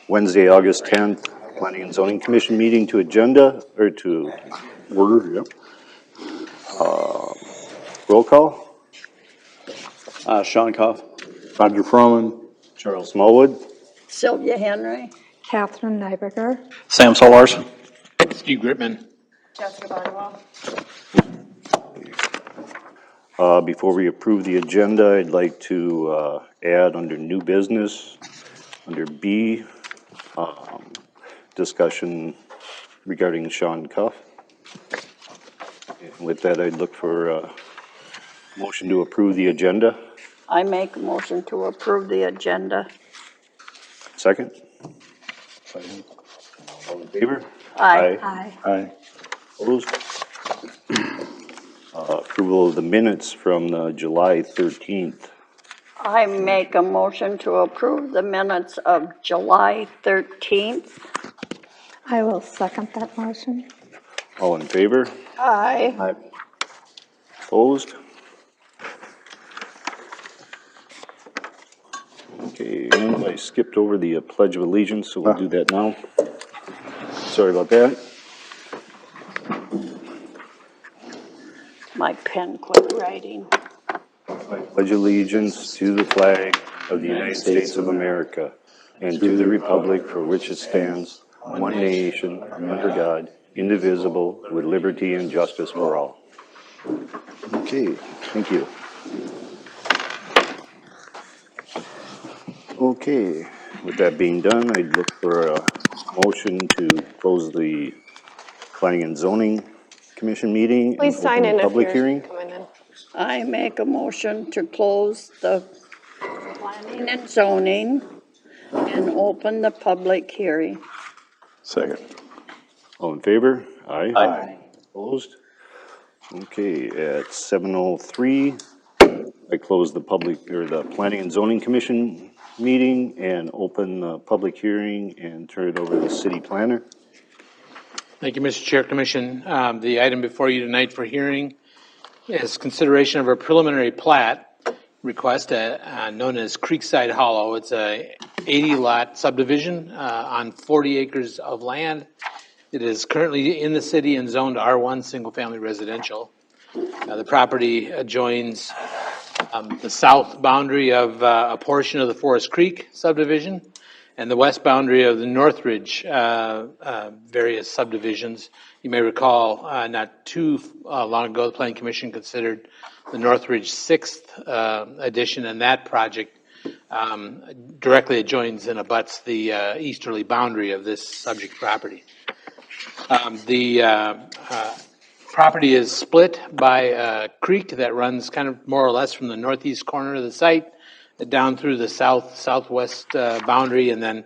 Wednesday, August 10th, Planning and Zoning Commission meeting to agenda, or to Order, yep. roll call. Sean Koff. Roger Froman. Charles Smallwood. Sylvia Henry. Catherine Nyberger. Sam Solarson. Steve Gritman. Jessica Barnwell. Before we approve the agenda, I'd like to add under new business, under B, discussion regarding Sean Cuff. And with that, I'd look for a motion to approve the agenda. I make a motion to approve the agenda. Second? All in favor? Aye. Aye. Aye. Opposed? Approval of the minutes from the July 13th. I make a motion to approve the minutes of July 13th. I will second that motion. All in favor? Aye. Opposed? Okay, and I skipped over the Pledge of Allegiance, so we'll do that now. Sorry about that. My pen quit writing. I pledge allegiance to the flag of the United States of America and to the republic for which it stands, one nation, under God, indivisible, with liberty and justice for all. Okay, thank you. Okay, with that being done, I'd look for a motion to close the Planning and Zoning Commission meeting. Please and sign open in the if public you're hearing. coming in. I make a motion to close the planning and zoning and open the public hearing. Second. All in favor? Aye. Aye. Opposed? Okay, at 7:03, I close the Planning and Zoning Commission meeting and open the public hearing and turn it over to the city planner. Thank you, Mr. Chair, Commission. The item before you tonight for hearing is consideration of a preliminary plat request known as Creekside Hollow. It's a 80-lot subdivision on 40 acres of land. It is currently in the city and zoned R1 single-family residential. The property adjoins the south boundary of a portion of the Forest Creek subdivision and the west boundary of the Northridge various subdivisions. You may recall not too long ago, the Planning Commission considered the Northridge 6th edition, and that project directly adjoins and abuts the easterly boundary of this subject property. The property is split by a creek that runs kind of more or less from the northeast corner of the site down through the southwest boundary and then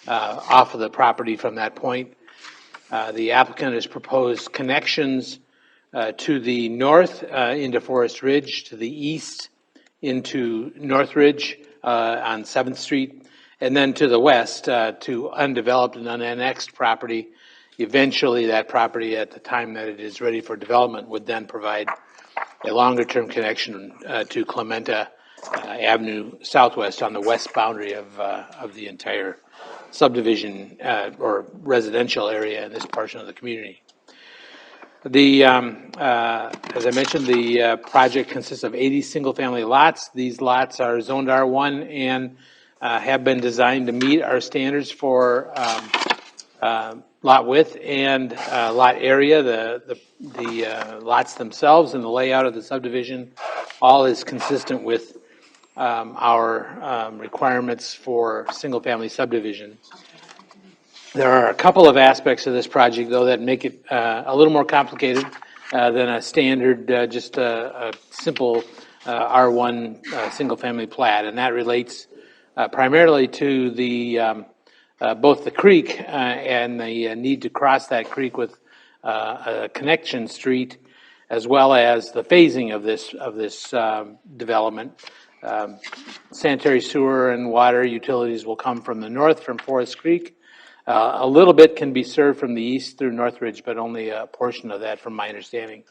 off of the property from that point. The applicant has proposed connections to the north into Forest Ridge, to the east into Northridge on 7th Street, and then to the west to undeveloped and unannexed property. Eventually, that property, at the time that it is ready for development, would then provide a longer-term connection to Clementa Avenue Southwest on the west boundary of the entire subdivision or residential area in this portion of the community. As I mentioned, the project consists of 80 single-family lots. These lots are zoned R1 and have been designed to meet our standards for lot width and lot area. The lots themselves and the layout of the subdivision all is consistent with our requirements for single-family subdivision. There are a couple of aspects of this project, though, that make it a little more complicated than a standard, just a simple R1 single-family plat, and that relates primarily to the both the creek and the need to cross that creek with a connection street, as well as the phasing of this development. Sanitary sewer and water utilities will come from the north from Forest Creek. A little bit can be served from the east through Northridge, but only a portion of that, from my understanding,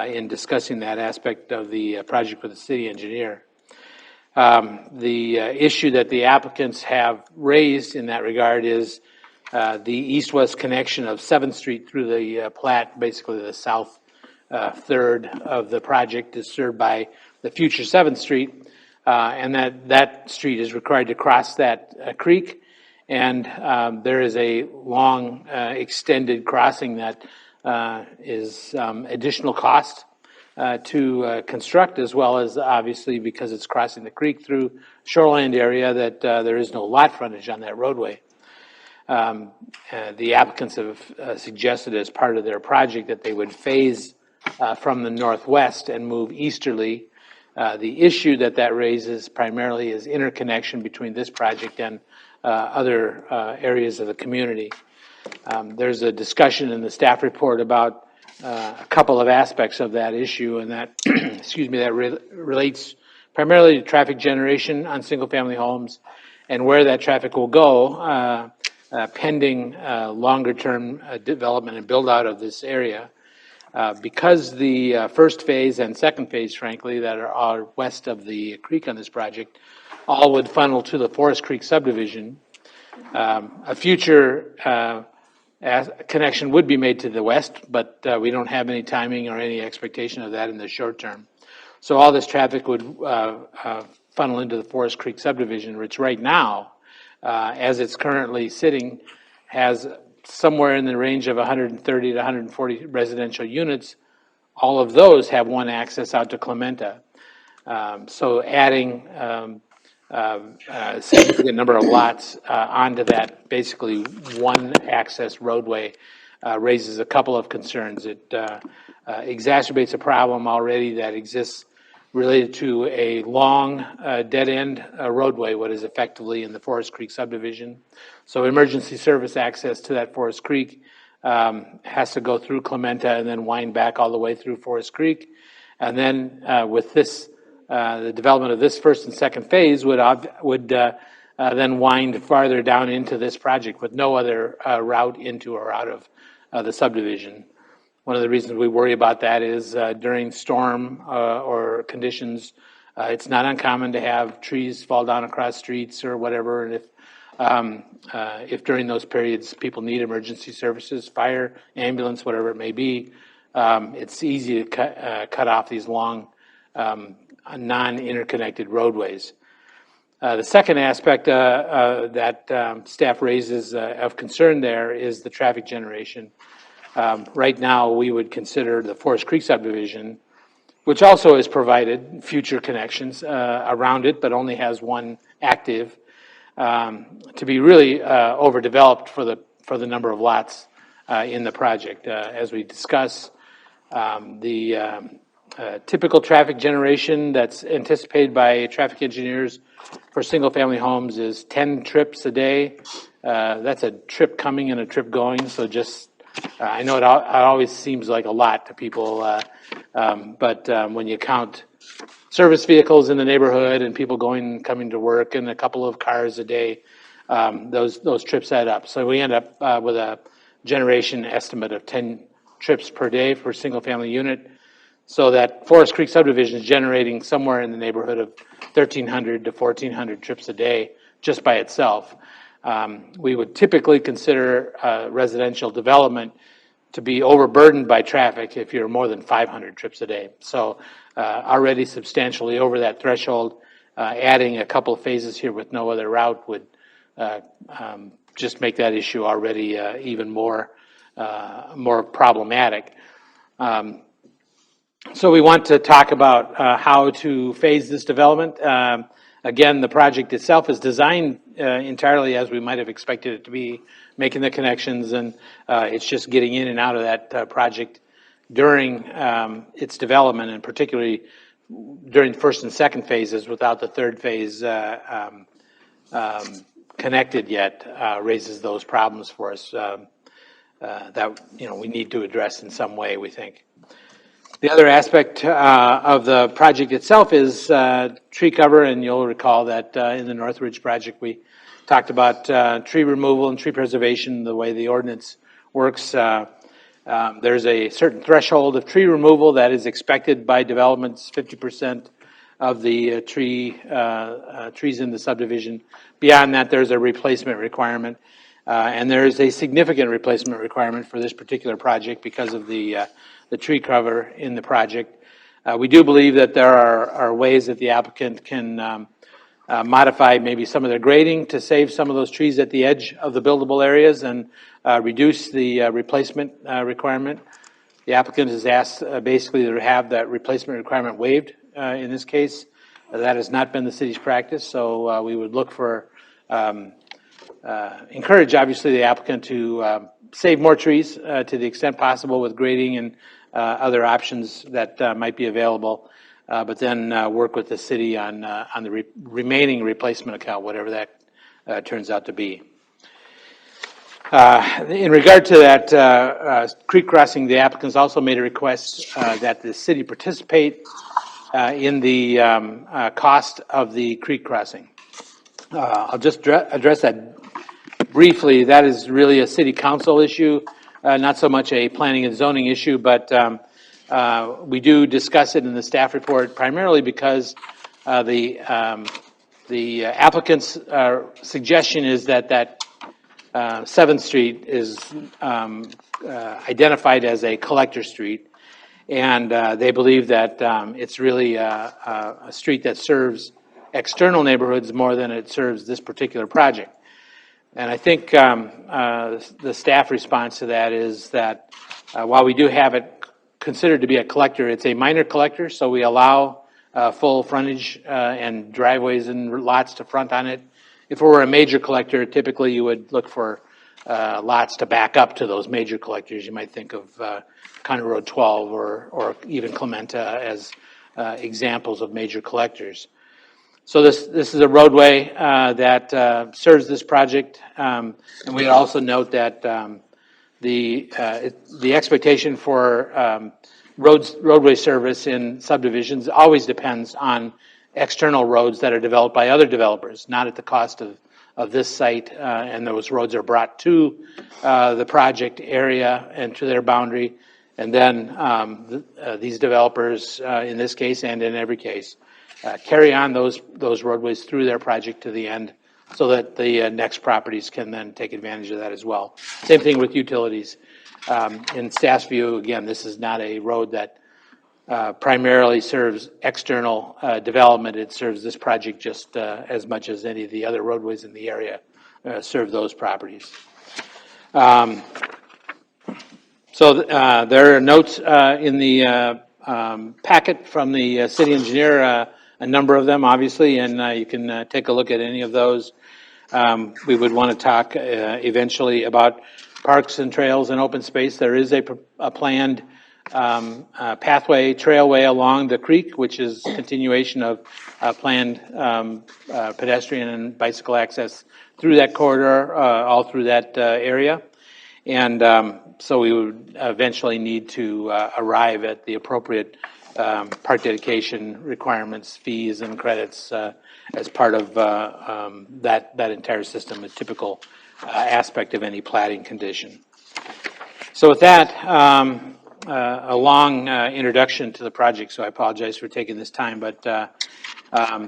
in discussing that aspect of the project with the city engineer. The issue that the applicants have raised in that regard is the east-west connection of 7th Street through the plat, basically the south third of the project is served by the future 7th Street, and that street is required to cross that creek, and there is a long extended crossing that is additional cost to construct, as well as obviously because it's crossing the creek through shoreland area that there is no lot frontage on that roadway. The applicants have suggested as part of their project that they would phase from the northwest and move easterly. The issue that raises primarily is interconnection between this project and other areas of the community. There's a discussion in the staff report about a couple of aspects of that issue, and that, excuse me, that relates primarily to traffic generation on single-family homes and where that traffic will go pending longer-term development and build-out of this area. Because the first phase and second phase, frankly, that are west of the creek on this project, all would funnel to the Forest Creek subdivision. A future connection would be made to the west, but we don't have any timing or any expectation of that in the short term. So all this traffic would funnel into the Forest Creek subdivision, which right now, as it's currently sitting, has somewhere in the range of 130 to 140 residential units. All of those have one access out to Clementa. So adding a significant number of lots onto that basically one access roadway raises a couple of concerns. It exacerbates a problem already that exists related to a long dead-end roadway, what is effectively in the Forest Creek subdivision. So emergency service access to that Forest Creek has to go through Clementa and then wind back all the way through Forest Creek. And then with this, the development of this first and second phase would then wind farther down into this project with no other route into or out of the subdivision. One of the reasons we worry about that is during storm or conditions, it's not uncommon to have trees fall down across streets or whatever. And if during those periods people need emergency services, fire, ambulance, whatever it may be, it's easy to cut off these long non-interconnected roadways. The second aspect that staff raises of concern there is the traffic generation. Right now, we would consider the Forest Creek subdivision, which also has provided future connections around it, but only has one active, to be really overdeveloped for the number of lots in the project. As we discuss, the typical traffic generation that's anticipated by traffic engineers for single-family homes is 10 trips a day. That's a trip coming and a trip going, so just I know it always seems like a lot to people, but when you count service vehicles in the neighborhood and people going coming to work and a couple of cars a day, those trips add up. So we end up with a generation estimate of 10 trips per day for a single-family unit. So that Forest Creek subdivision is generating somewhere in the neighborhood of 1,300 to 1,400 trips a day just by itself. We would typically consider residential development to be overburdened by traffic if you're more than 500 trips a day. So already substantially over that threshold, adding a couple of phases here with no other route would just make that issue already even more problematic. So we want to talk about how to phase this development. Again, the project itself is designed entirely as we might have expected it to be, making the connections, and it's just getting in and out of that project during its development, and particularly during the first and second phases without the third phase connected yet, raises those problems for us that we need to address in some way, we think. The other aspect of the project itself is tree cover, and you'll recall that in the Northridge project we talked about tree removal and tree preservation, the way the ordinance works. There's a certain threshold of tree removal that is expected by developments, 50% of the trees in the subdivision. Beyond that, there's a replacement requirement. And there is a significant replacement requirement for this particular project because of the tree cover in the project. We do believe that there are ways that the applicant can modify maybe some of their grading to save some of those trees at the edge of the buildable areas and reduce the replacement requirement. The applicant has asked basically to have that replacement requirement waived in this case. That has not been the city's practice, so we would look for encourage, obviously, the applicant to save more trees to the extent possible with grading and other options that might be available, but then work with the city on the remaining replacement account, whatever that turns out to be. In regard to that creek crossing, the applicants also made a request that the city participate in the cost of the creek crossing. I'll just address that briefly. That is really a city council issue, not so much a planning and zoning issue, but we do discuss it in the staff report primarily because the applicant's suggestion is that 7th Street is identified as a collector street, and they believe that it's really a street that serves external neighborhoods more than it serves this particular project. And I think the staff response to that is that while we do have it considered to be a collector, it's a minor collector, so we allow full frontage and driveways and lots to front on it. If it were a major collector, typically you would look for lots to back up to those major collectors. You might think of County Road 12 or even Clementa as examples of major collectors. So this is a roadway that serves this project, and we also note that the expectation for roadway service in subdivisions always depends on external roads that are developed by other developers, not at the cost of this site, and those roads are brought to the project area and to their boundary, and then these developers, in this case and in every case, carry on those roadways through their project to the end so that the next properties can then take advantage of that as well. Same thing with utilities. In staff's view, again, this is not a road that primarily serves external development. It serves this project just as much as any of the other roadways in the area serve those properties. So there are notes in the packet from the city engineer, a number of them, obviously, and you can take a look at any of those. We would want to talk eventually about parks and trails and open space. There is a planned pathway, trailway along the creek, which is continuation of planned pedestrian and bicycle access through that corridor, all through that area. And so we would eventually need to arrive at the appropriate park dedication requirements, fees, and credits as part of that entire system, a typical aspect of any platting condition. So with that, a long introduction to the project, so I apologize for taking this time, but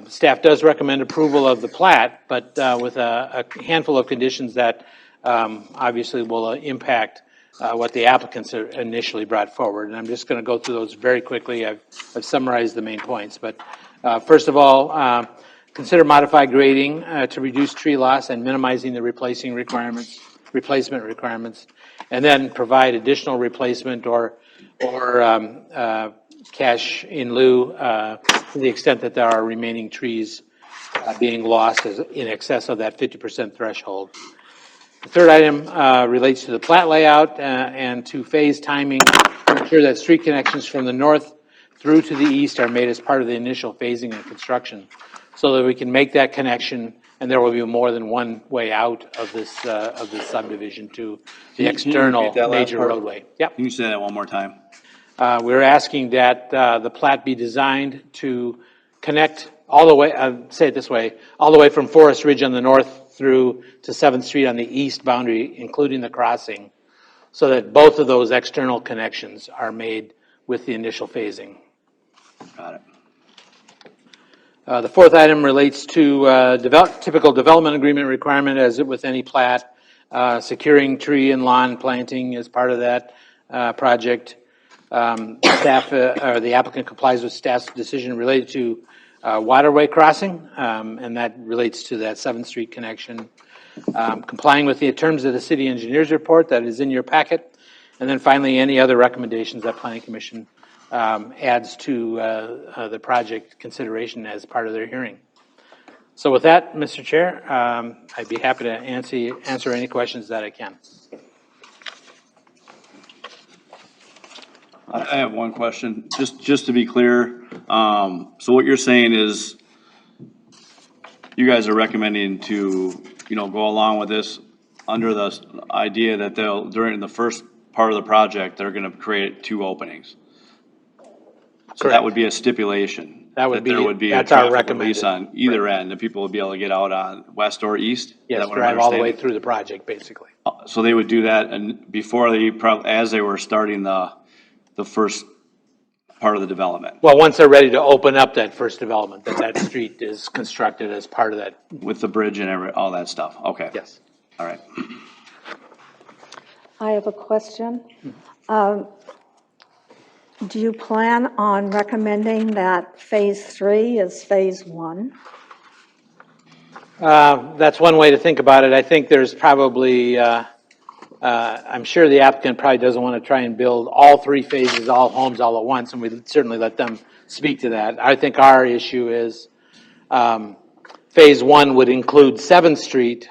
staff does recommend approval of the plat, but with a handful of conditions that obviously will impact what the applicants initially brought forward. And I'm just going to go through those very quickly. I've summarized the main points. But first of all, consider modified grading to reduce tree loss and minimizing the replacement requirements, and then provide additional replacement or cash in lieu to the extent that there are remaining trees being lost in excess of that 50% threshold. The third item relates to the plat layout and to phase timing to ensure that street connections from the north through to the east are made as part of the initial phasing and construction so that we can make that connection and there will be more than one way out of this subdivision to the external major roadway. Yep. Can you say that one more time? We're asking that the plat be designed to connect all the way, say it this way, all the way from Forest Ridge on the north through to 7th Street on the east boundary, including the crossing, so that both of those external connections are made with the initial phasing. Got it. The fourth item relates to typical development agreement requirement as with any plat. Securing tree and lawn planting is part of that project. Staff, or the applicant complies with staff's decision related to waterway crossing, and that relates to that 7th Street connection. Complying with the terms of the city engineer's report that is in your packet. And then finally, any other recommendations that Planning Commission adds to the project consideration as part of their hearing. So with that, Mr. Chair, I'd be happy to answer any questions that I can. I have one question, just to be clear. So what you're saying is you guys are recommending to, go along with this under the idea that during the first part of the project, they're gonna create 2 openings. So that would be a stipulation. That would be- there would be a that's our traffic release recommended. on either end, and people would be able to get out on west or east? Is Yes, that what I'm drive all the way understanding? through the project, basically. So they would do that, and before as they were starting the first part of the development, Well, once they're ready to open up that first development, that street is constructed as part of that, with the bridge and all that stuff, okay. yes. All right. I have a question. Do you plan on recommending that Phase 3 is Phase 1? That's one way to think about it. I think there's probably, I'm sure the applicant probably doesn't want to try and build all 3 phases, all homes all at once, and we certainly let them speak to that. I think our issue is Phase 1 would include 7th Street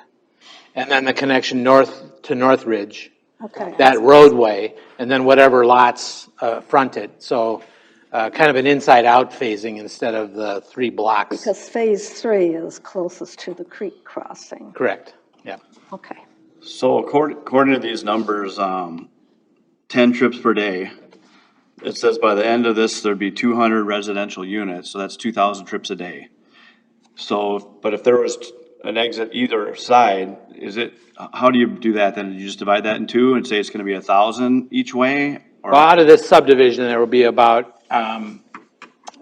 and then the connection north to Northridge, Okay. that roadway, and then whatever lots front it. So kind of an inside-out phasing instead of the 3 blocks. Because Phase 3 is closest to the creek crossing. Correct, yeah. Okay. So according to these numbers, 10 trips per day, it says by the end of this, there'd be 200 residential units, so that's 2,000 trips a day. So, but if there was an exit either side, how do you do that then? You just divide that in 2 and say it's gonna be 1,000 each way? Or Well, out of this subdivision, there will be about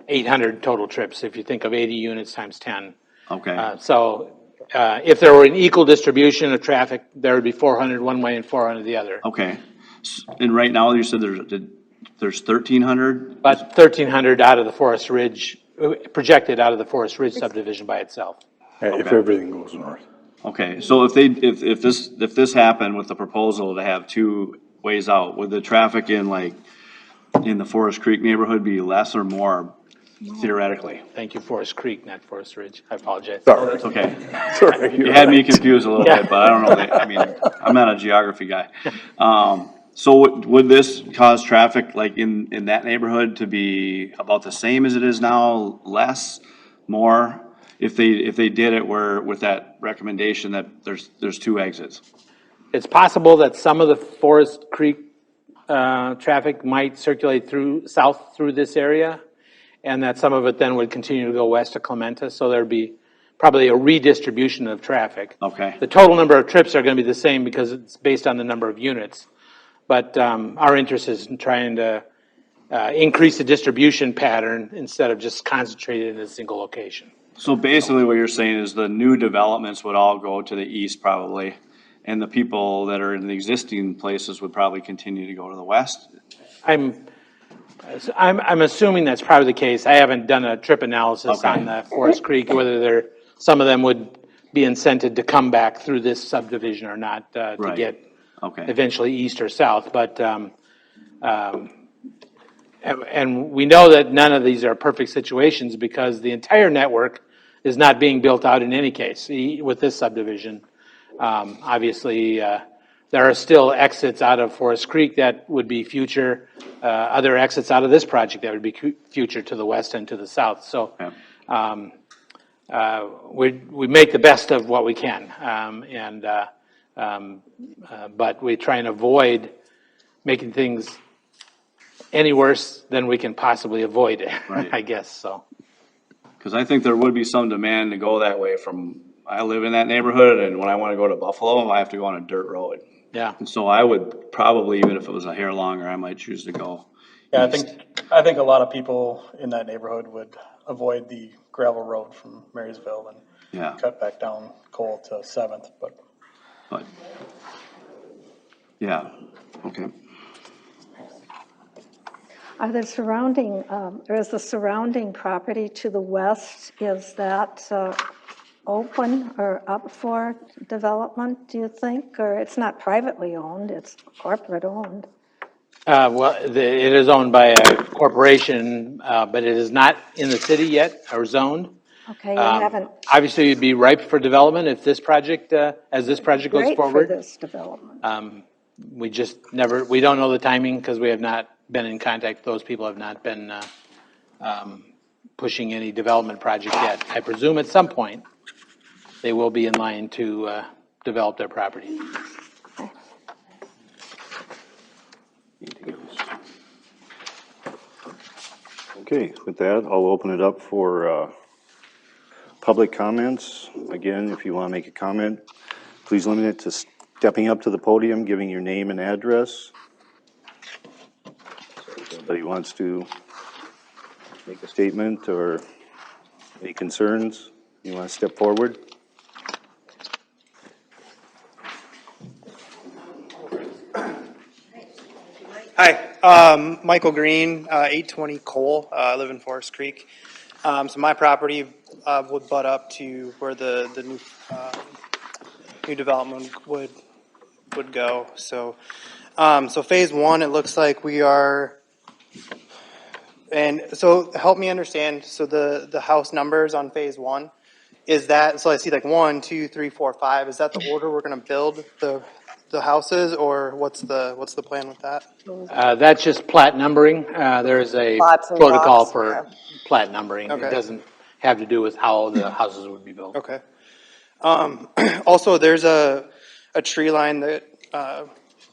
800 total trips, if you think of 80 units times 10. Okay, So if there were an equal distribution of traffic, there would be 400 one way and 400 the other. okay. And right now, you said there's 1,300? About 1,300 out of the Forest Ridge, projected out of the Forest Ridge subdivision by itself. If everything goes north. Okay, so if this happened with the proposal to have 2 ways out, would the traffic in the Forest Creek neighborhood be less or more theoretically? Thank you, Forest Creek, not Forest Ridge. I apologize. Sorry, It's okay. sorry. You had me confused a little bit, but I don't know, I'm not a geography guy. So would this cause traffic in that neighborhood to be about the same as it is now, less, more? If they did it with that recommendation that there's 2 exits? It's possible that some of the Forest Creek traffic might circulate south through this area, and that some of it then would continue to go west to Clementa, so there'd be probably a redistribution of traffic. Okay, The total number of trips are going to be the same because it's based on the number of units. But our interest is in trying to increase the distribution pattern instead of just concentrated in a single location. so basically what you're saying is the new developments would all go to the east probably, and the people that are in the existing places would probably continue to go to the west? I'm assuming that's probably the case. I haven't done a trip analysis Okay. on the Forest Creek, whether some of them would be incented to come back through this subdivision or not to Right. get Okay, eventually east or south. But and we know that none of these are perfect situations because the entire network is not being built out in any case with this subdivision. Obviously, there are still exits out of Forest Creek that would be future, other exits out of this project that would be future to the west and to the south. So we make the best of what we can, but we try and avoid making things any worse than we can possibly avoid it, Right. I guess, so. because I think there would be some demand to go that way I live in that neighborhood, and when I want to go to Buffalo, I have to go on a dirt road. Yeah, And so I would probably, even if it was a hair longer, I might choose to go. Yeah, east. I think a lot of people in that neighborhood would avoid the gravel road from Marysville and Yeah, cut back down Cole to 7th, but but, yeah, okay. Are the surrounding, or is the surrounding property to the west, is that open or up for development, do you think? Or it's not privately owned, it's corporate owned? It is owned by a corporation, but it is not in the city yet or zoned. Okay, you haven't, Obviously, it'd be ripe for development if this project, as this project goes great for forward. this development. We just never, we don't know the timing because we have not been in contact. Those people have not been pushing any development project yet. I presume at some point they will be in line to develop their property. Okay, with that, I'll open it up for public comments. Again, if you want to make a comment, please limit it to stepping up to the podium, giving your name and address. If anybody wants to make a statement or any concerns, you want to step forward? Hi, Michael Green, 820 Cole. I live in Forest Creek. So my property would butt up to where the new development would go. So so phase one, it looks like we are. And so help me understand. So the house numbers on phase one, is that, so I see like 1, 2, 3, 4, 5. Is that the order we're going to build the houses, or what's the plan with that? That's just plat numbering. There is a Lots and protocol lots, for yeah. plat numbering. It Okay. doesn't have to do with how the houses would be built. Okay. Also, there's a tree line that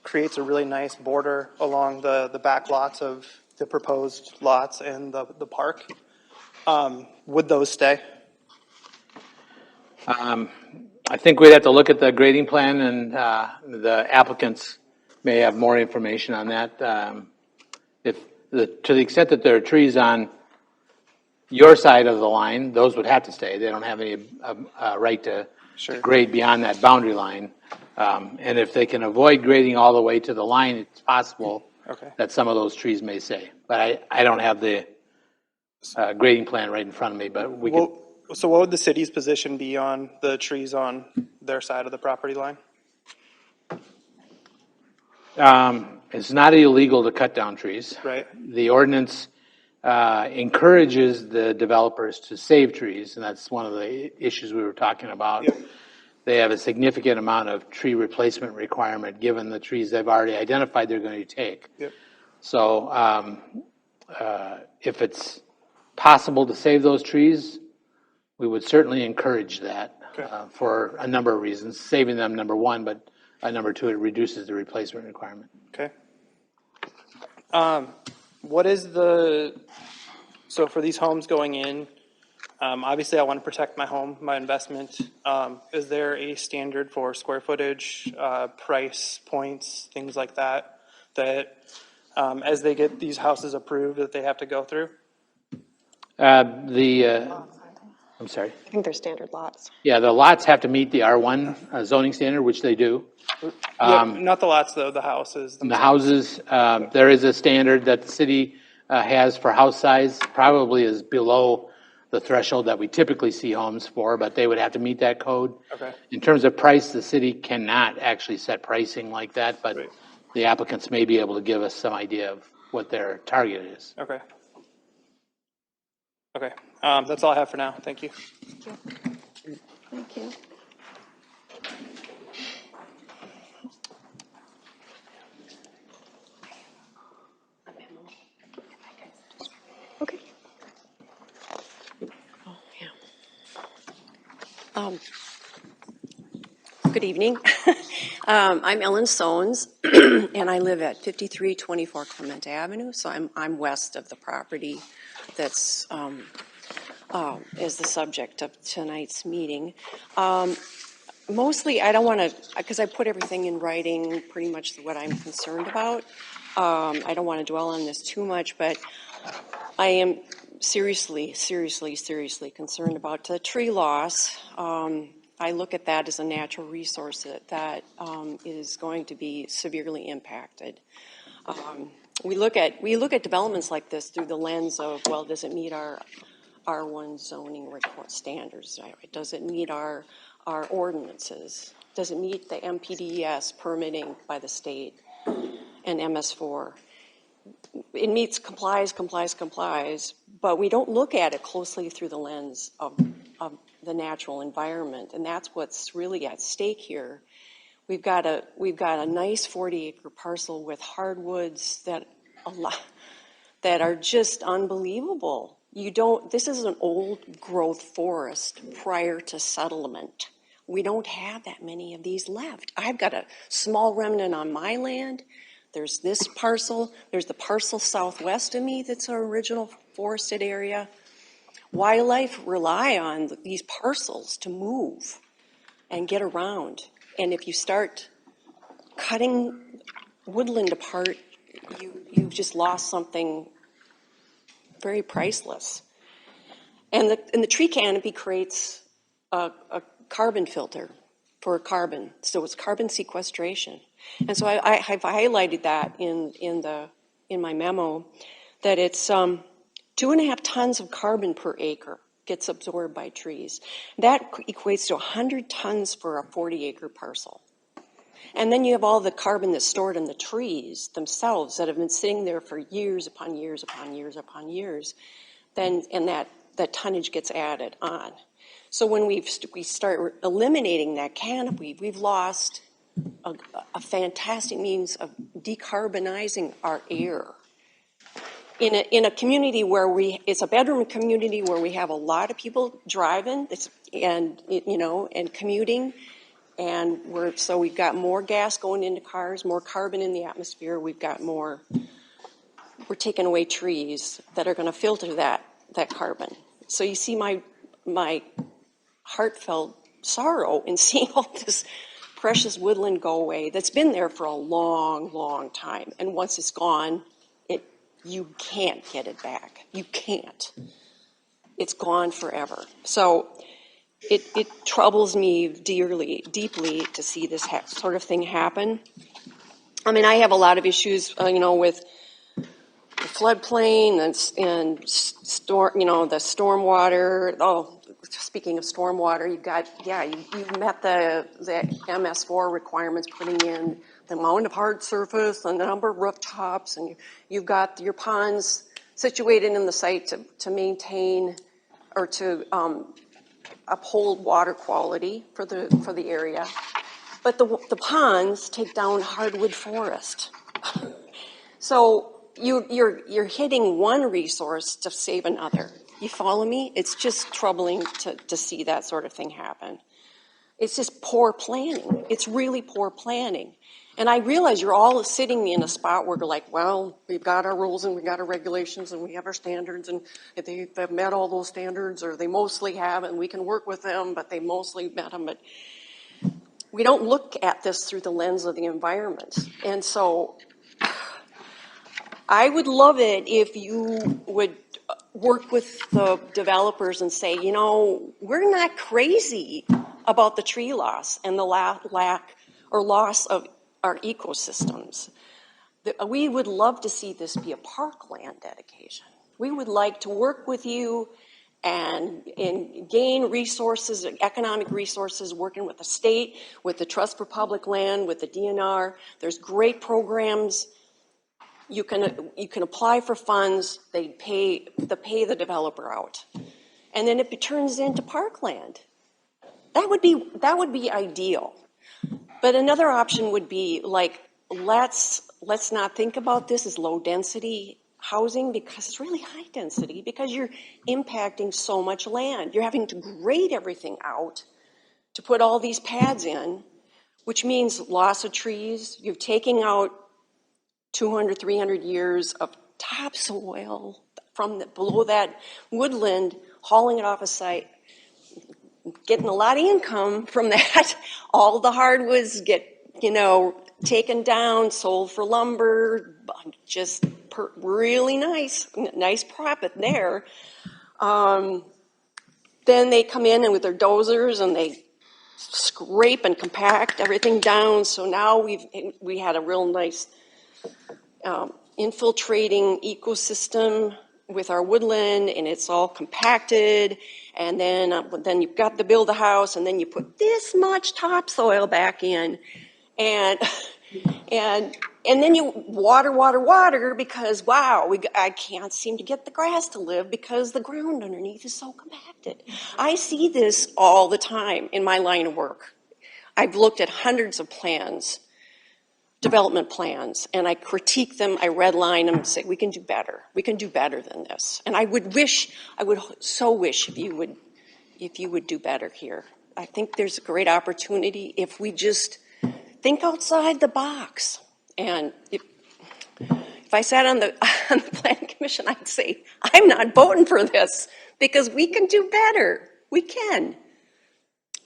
creates a really nice border along the back lots of the proposed lots and the park. Would those stay? I think we'd have to look at the grading plan, and the applicants may have more information on that. To the extent that there are trees on your side of the line, those would have to stay. They don't have any right to Sure. grade beyond that boundary line. And if they can avoid grading all the way to the line, it's possible Okay. that some of those trees may stay. But I don't have the grading plan right in front of me, but we could. So what would the city's position be on the trees on their side of the property line? It's not illegal to cut down trees. Right. The ordinance encourages the developers to save trees, and that's one of the issues we were talking about. Yep. They have a significant amount of tree replacement requirement given the trees they've already identified they're going to take. Yep. So if it's possible to save those trees, we would certainly encourage that for a number of reasons. Saving them, number one, but number two, it reduces the replacement requirement. Okay. What is so for these homes going in, obviously I want to protect my home, my investment. Is there a standard for square footage, price points, things like that, as they get these houses approved that they have to go through? I'm sorry. I think they're standard lots. Yeah, the lots have to meet the R1 zoning standard, which they do. Not the lots though, the houses. The houses, there is a standard that the city has for house size, probably is below the threshold that we typically see homes for, but they would have to meet that code. Okay. In terms of price, the city cannot actually set pricing like that, but Right. the applicants may be able to give us some idea of what their target is. Okay. Okay. That's all I have for now. Thank you. Thank you. Okay. Oh, yeah. Good evening. I'm Ellen Sones, and I live at 5324 Clement Avenue, so I'm west of the property that's is the subject of tonight's meeting. Mostly, I don't want to, because I put everything in writing, pretty much what I'm concerned about. I don't want to dwell on this too much, but I am seriously concerned about the tree loss. I look at that as a natural resource that is going to be severely impacted. We look at developments like this through the lens of, well, does it meet our R1 zoning standards? Does it meet our ordinances? Does it meet the MPDES permitting by the state and MS4? It meets complies, but we don't look at it closely through the lens of the natural environment, and that's what's really at stake here. We've got a nice 40-acre parcel with hardwoods that are just unbelievable. This is an old growth forest prior to settlement. We don't have that many of these left. I've got a small remnant on my land. There's this parcel. There's the parcel southwest of me that's our original forested area. Wildlife rely on these parcels to move and get around. And if you start cutting woodland apart, you've just lost something very priceless. And the tree canopy creates a carbon filter for carbon. So it's carbon sequestration. And so I've highlighted that in my memo, that it's 2.5 tons of carbon per acre gets absorbed by trees. That equates to 100 tons for a 40-acre parcel. And then you have all the carbon that's stored in the trees themselves that have been sitting there for years upon years upon years upon years. And that tonnage gets added on. So when we start eliminating that canopy, we've lost a fantastic means of decarbonizing our air. In a community where it's a bedroom community where we have a lot of people driving and commuting, and so we've got more gas going into cars, more carbon in the atmosphere. We're taking away trees that are going to filter that carbon. So you see my heartfelt sorrow in seeing all this precious woodland go away that's been there for a long, long time. And once it's gone, you can't get it back. You can't. It's gone forever. So it troubles me deeply to see this sort of thing happen. I mean, I have a lot of issues, with the floodplain and the stormwater. Oh, speaking of stormwater, you've met the MS4 requirements, putting in the amount of hard surface and the number of rooftops, and you've got your ponds situated in the site to maintain or to uphold water quality for the area. But the ponds take down hardwood forest. So you're hitting one resource to save another. You follow me? It's just troubling to see that sort of thing happen. It's just poor planning. It's really poor planning. And I realize you're all sitting in a spot where you're like, well, we've got our rules and we've got our regulations and we have our standards, and if they've met all those standards, or they mostly have, and we can work with them, but they mostly met them. But we don't look at this through the lens of the environment. And so I would love it if you would work with the developers and say, we're not crazy about the tree loss and the lack or loss of our ecosystems. We would love to see this be a parkland dedication. We would like to work with you and gain resources, economic resources, working with the state, with the Trust for Public Land, with the DNR. There's great programs. You can apply for funds. They pay the developer out, and then it turns into parkland. That would be ideal. But another option would be like, let's not think about this as low density housing, because it's really high density, because you're impacting so much land. You're having to grade everything out to put all these pads in, which means loss of trees. You're taking out 200, 300 years of topsoil from below that woodland, hauling it off a site, getting a lot of income from that. All the hardwoods get, taken down, sold for lumber, just really nice profit there. Then they come in and with their dozers and they scrape and compact everything down. So now we had a real nice infiltrating ecosystem with our woodland, and it's all compacted. And then you've got to build a house, and then you put this much topsoil back in, and then you water because wow, I can't seem to get the grass to live because the ground underneath is so compacted. I see this all the time in my line of work. I've looked at hundreds of plans, development plans, and I critique them, I redline them, and say, we can do better. We can do better than this. And I would so wish if you would do better here. I think there's a great opportunity if we just think outside the box. And if I sat on the planning commission, I'd say, I'm not voting for this because we can do better. We can.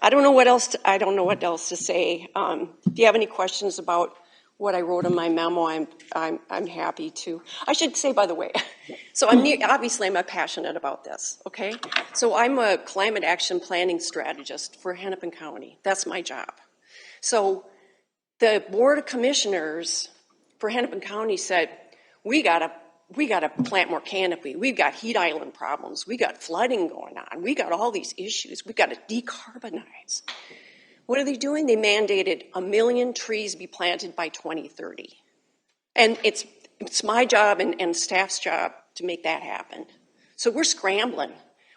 I don't know what else to say. If you have any questions about what I wrote in my memo, I'm happy to. I should say, by the way, so obviously I'm passionate about this, okay? So I'm a climate action planning strategist for Hennepin County. That's my job. So the Board of Commissioners for Hennepin County said, we gotta plant more canopy. We've got heat island problems. We got flooding going on. We got all these issues. We got to decarbonize. What are they doing? They mandated 1 million trees be planted by 2030. And it's my job and staff's job to make that happen. So we're scrambling.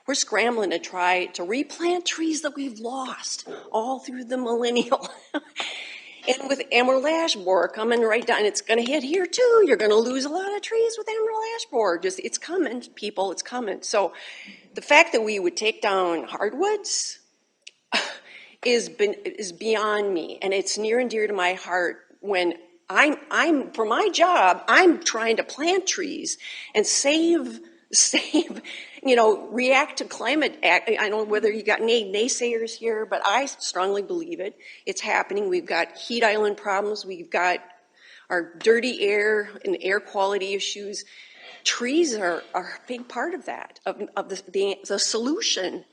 We're scrambling to try to replant trees that we've lost all through the millennial. And with emerald ash borer coming right down, it's going to hit here too. You're going to lose a lot of trees with emerald ash borer. It's coming, people, it's coming. So the fact that we would take down hardwoods is beyond me, and it's near and dear to my heart when I'm for my job, I'm trying to plant trees and save, react to climate act. I don't know whether you got any naysayers here, but I strongly believe it. It's happening. We've got heat island problems. We've got our dirty air and air quality issues. Trees are a big part of that, of the solution.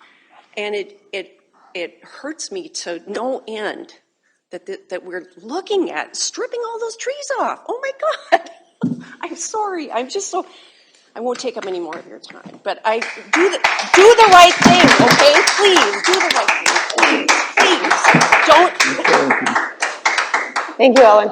And it hurts me to no end that we're looking at stripping all those trees off. Oh my God. I'm sorry. I won't take up any more of your time, but I do the right thing, okay? Please do the right thing. Please don't. Thank you, Ellen.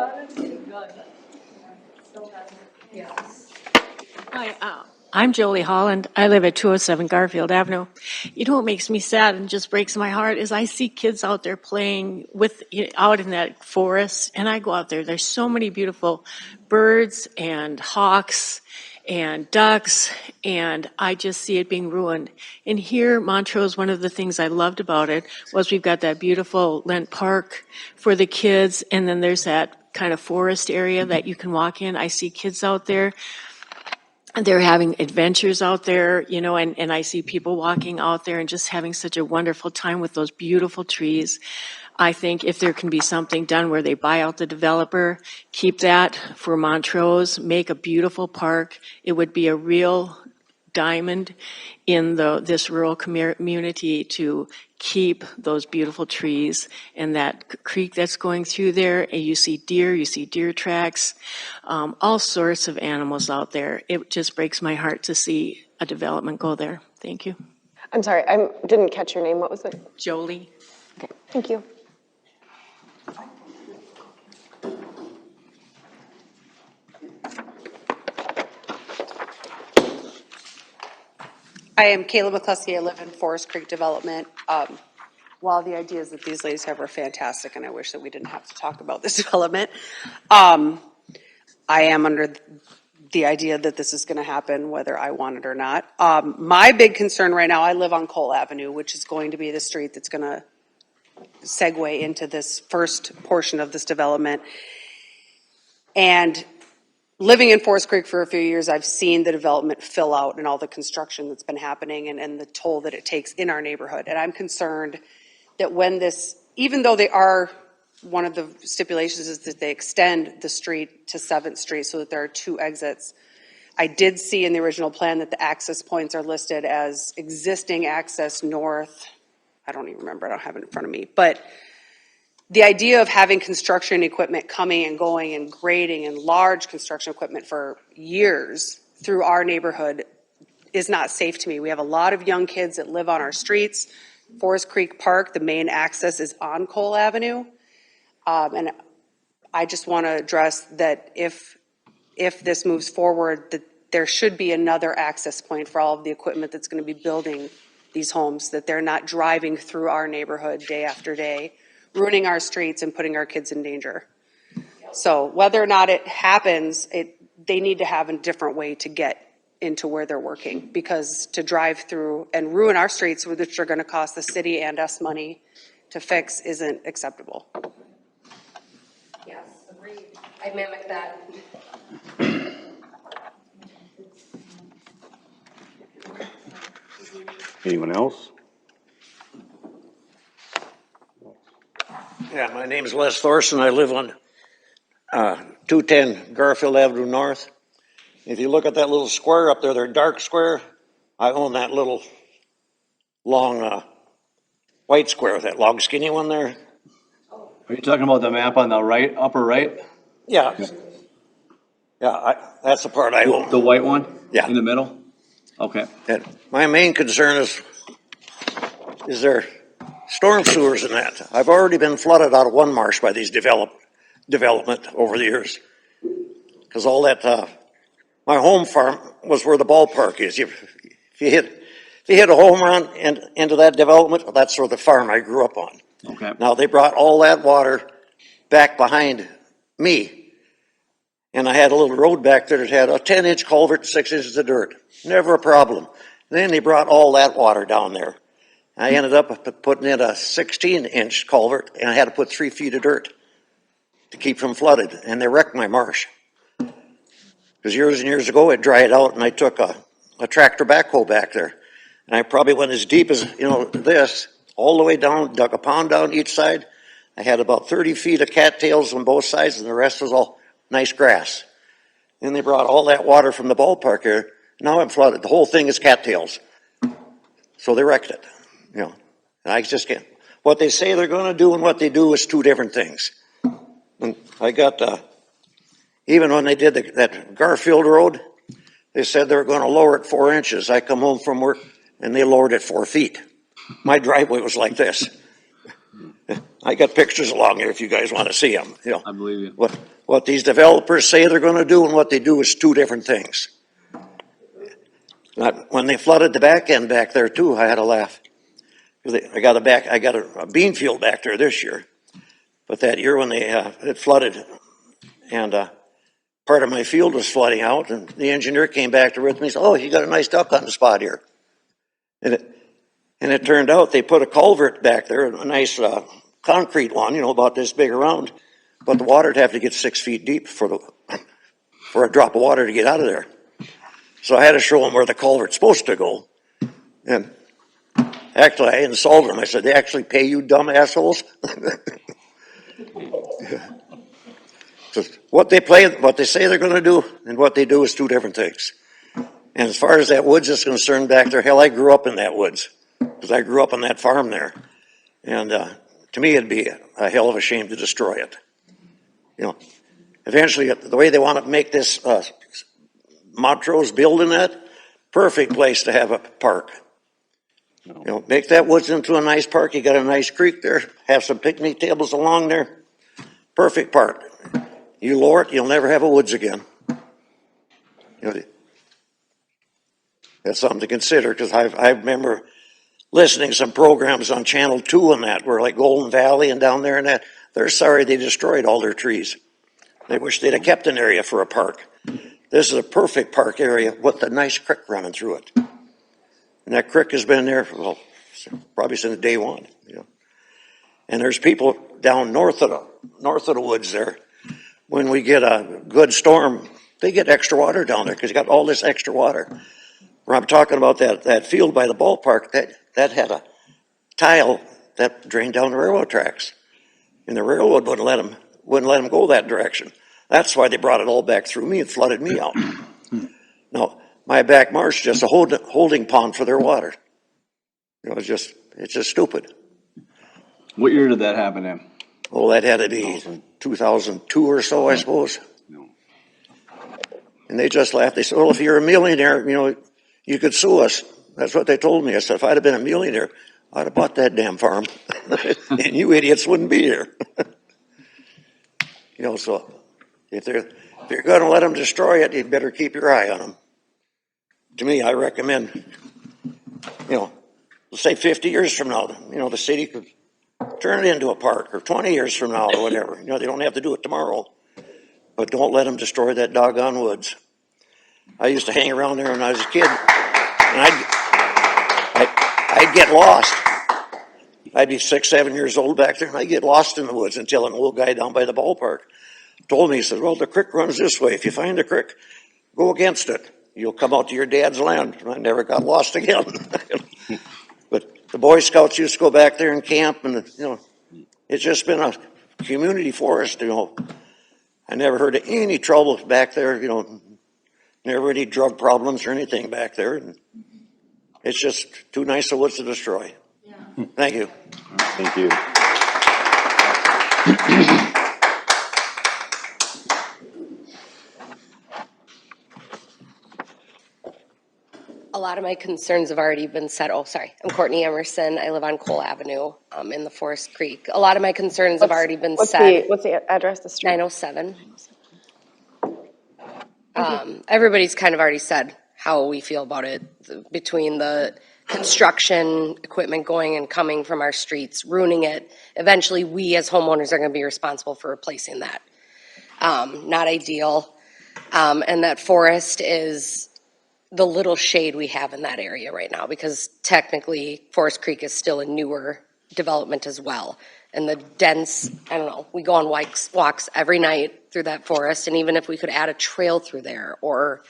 Hi, I'm Jolie Holland. I live at 207 Garfield Avenue. You know what makes me sad and just breaks my heart is I see kids out there playing out in that forest, and I go out there. There's so many beautiful birds and hawks and ducks, and I just see it being ruined. And here, Montrose, one of the things I loved about it was we've got that beautiful Lent Park for the kids, and then there's that kind of forest area that you can walk in. I see kids out there. They're having adventures out there, and I see people walking out there and just having such a wonderful time with those beautiful trees. I think if there can be something done where they buy out the developer, keep that for Montrose, make a beautiful park, it would be a real diamond in this rural community to keep those beautiful trees and that creek that's going through there. And you see deer tracks, all sorts of animals out there. It just breaks my heart to see a development go there. Thank you. I'm sorry, I didn't catch your name. What was it? Jolie. Okay, thank you. I am Kayla McCluskey. I live in Forest Creek Development. While the ideas that these ladies have are fantastic, and I wish that we didn't have to talk about this development, I am under the idea that this is going to happen whether I want it or not. My big concern right now, I live on Cole Avenue, which is going to be the street that's going to segue into this first portion of this development. And living in Forest Creek for a few years, I've seen the development fill out and all the construction that's been happening and the toll that it takes in our neighborhood. And I'm concerned that when this, even though they are, one of the stipulations is that they extend the street to 7th Street so that there are 2 exits, I did see in the original plan that the access points are listed as existing access north. I don't even remember, I don't have it in front of me, but the idea of having construction equipment coming and going and grading and large construction equipment for years through our neighborhood is not safe to me. We have a lot of young kids that live on our streets. Forest Creek Park, the main access is on Cole Avenue. And I just want to address that if this moves forward, that there should be another access point for all of the equipment that's going to be building these homes, that they're not driving through our neighborhood day after day, ruining our streets and putting our kids in danger. So whether or not it happens, they need to have a different way to get into where they're working, because to drive through and ruin our streets, which are going to cost the city and us money to fix, isn't acceptable. Yes, agreed. I mimic that. Anyone else? Yeah, my name is Les Thorson. I live on 210 Garfield Avenue North. If you look at that little square up there, their dark square, I own that little long white square, that long skinny one there. Are you talking about the map on the right, upper right? Yeah. That's the part I own. The white one? Yeah. In the middle? Okay. And my main concern is there storm sewers in that. I've already been flooded out of one marsh by these development over the years. Because all that, my home farm was where the ballpark is. If you hit a home run into that development, that's where the farm I grew up on. Okay. Now they brought all that water back behind me. And I had a little road back there that had a 10-inch culvert and 6 inches of dirt. Never a problem. Then they brought all that water down there. I ended up putting in a 16-inch culvert, and I had to put 3 feet of dirt to keep from flooded. And they wrecked my marsh. Because years and years ago, it dried out, and I took a tractor backhoe back there. And I probably went as deep as, this, all the way down, dug a pond down each side. I had about 30 feet of cattails on both sides, and the rest was all nice grass. Then they brought all that water from the ballpark here. Now I'm flooded. The whole thing is cattails. So they wrecked it. And I just can't. What they say they're going to do and what they do is two different things. And I got, even when they did that Garfield Road, they said they were going to lower it 4 inches. I come home from work and they lowered it 4 feet. My driveway was like this. I got pictures along here if you guys want to see them. I believe you. What these developers say they're going to do and what they do is two different things. When they flooded the back end back there too, I had to laugh. I got a bean field back there this year, but that year when it flooded, and part of my field was flooding out, and the engineer came back to with me and said, "Oh, you got a nice duck hunting spot here," and it turned out they put a culvert back there, a nice concrete one, about this big around, but the water'd have to get 6 feet deep for a drop of water to get out of there. So I had to show them where the culvert's supposed to go, and actually, I insulted them. I said, "They actually pay you, dumb assholes?" What they say they're going to do, and what they do is two different things. And as far as that woods is concerned back there, hell, I grew up in that woods because I grew up on that farm there. And to me, it'd be a hell of a shame to destroy it. Eventually, the way they want to make this Montrose building that, perfect place to have a park. Make that woods into a nice park. You got a nice creek there. Have some picnic tables along there. Perfect park. You lower it, you'll never have a woods again. That's something to consider because I remember listening to some programs on Channel 2 and that were like Golden Valley and down there and that. They're sorry they destroyed all their trees. They wish they'd have kept an area for a park. This is a perfect park area with a nice creek running through it. And that creek has been there for, probably since day one. And there's people down north of the woods there. When we get a good storm, they get extra water down there because you got all this extra water. Where I'm talking about that field by the ballpark, that had a tile that drained down the railroad tracks. And the railroad wouldn't let them go that direction. That's why they brought it all back through me and flooded me out. my back marsh just a holding pond for their water. You know, it's just stupid. What year did that happen in? Oh, that had to be 2002 or so, I suppose. And they just laughed. They said, well, if you're a millionaire, you know, you could sue us. That's what they told me. I said, if I'd have been a millionaire, I'd have bought that damn farm. And you idiots wouldn't be here. You know, so if you're going to let them destroy it, you better keep your eye on them. To me, I recommend, you know, let's say 50 years from now, you know, the city could turn it into a park, or 20 years from now, or whatever. You know, they don't have to do it tomorrow. But don't let them destroy that doggone woods. I used to hang around there when I was a kid, and I'd get lost. I'd be 6, 7 years old back there, and I'd get lost in the woods until an old guy down by the ballpark told me, he said, well, the creek runs this way. If you find the creek, go against it. You'll come out to your dad's land. And I never got lost again. But the Boy Scouts used to go back there and camp, and, you know, it's just been a community forest, you know. I never heard of any trouble back there, you know, never any drug problems or anything back there. And it's just too nice of woods to destroy. Yeah. Thank you. Thank you. A lot of my concerns have already been said. Oh, sorry. I'm Courtney Emerson. I live on Cole Avenue in the Forest Creek. A lot of my concerns have already been said. What's the address, the street? 907. Everybody's kind of already said how we feel about it, between the construction equipment going and coming from our streets, ruining it. Eventually, we as homeowners are going to be responsible for replacing that. Not ideal. And that forest is the little shade we have in that area right now, because technically Forest Creek is still a newer development as well. And the dense, I don't know, we go on walks every night through that forest, and even if we could add a trail through there or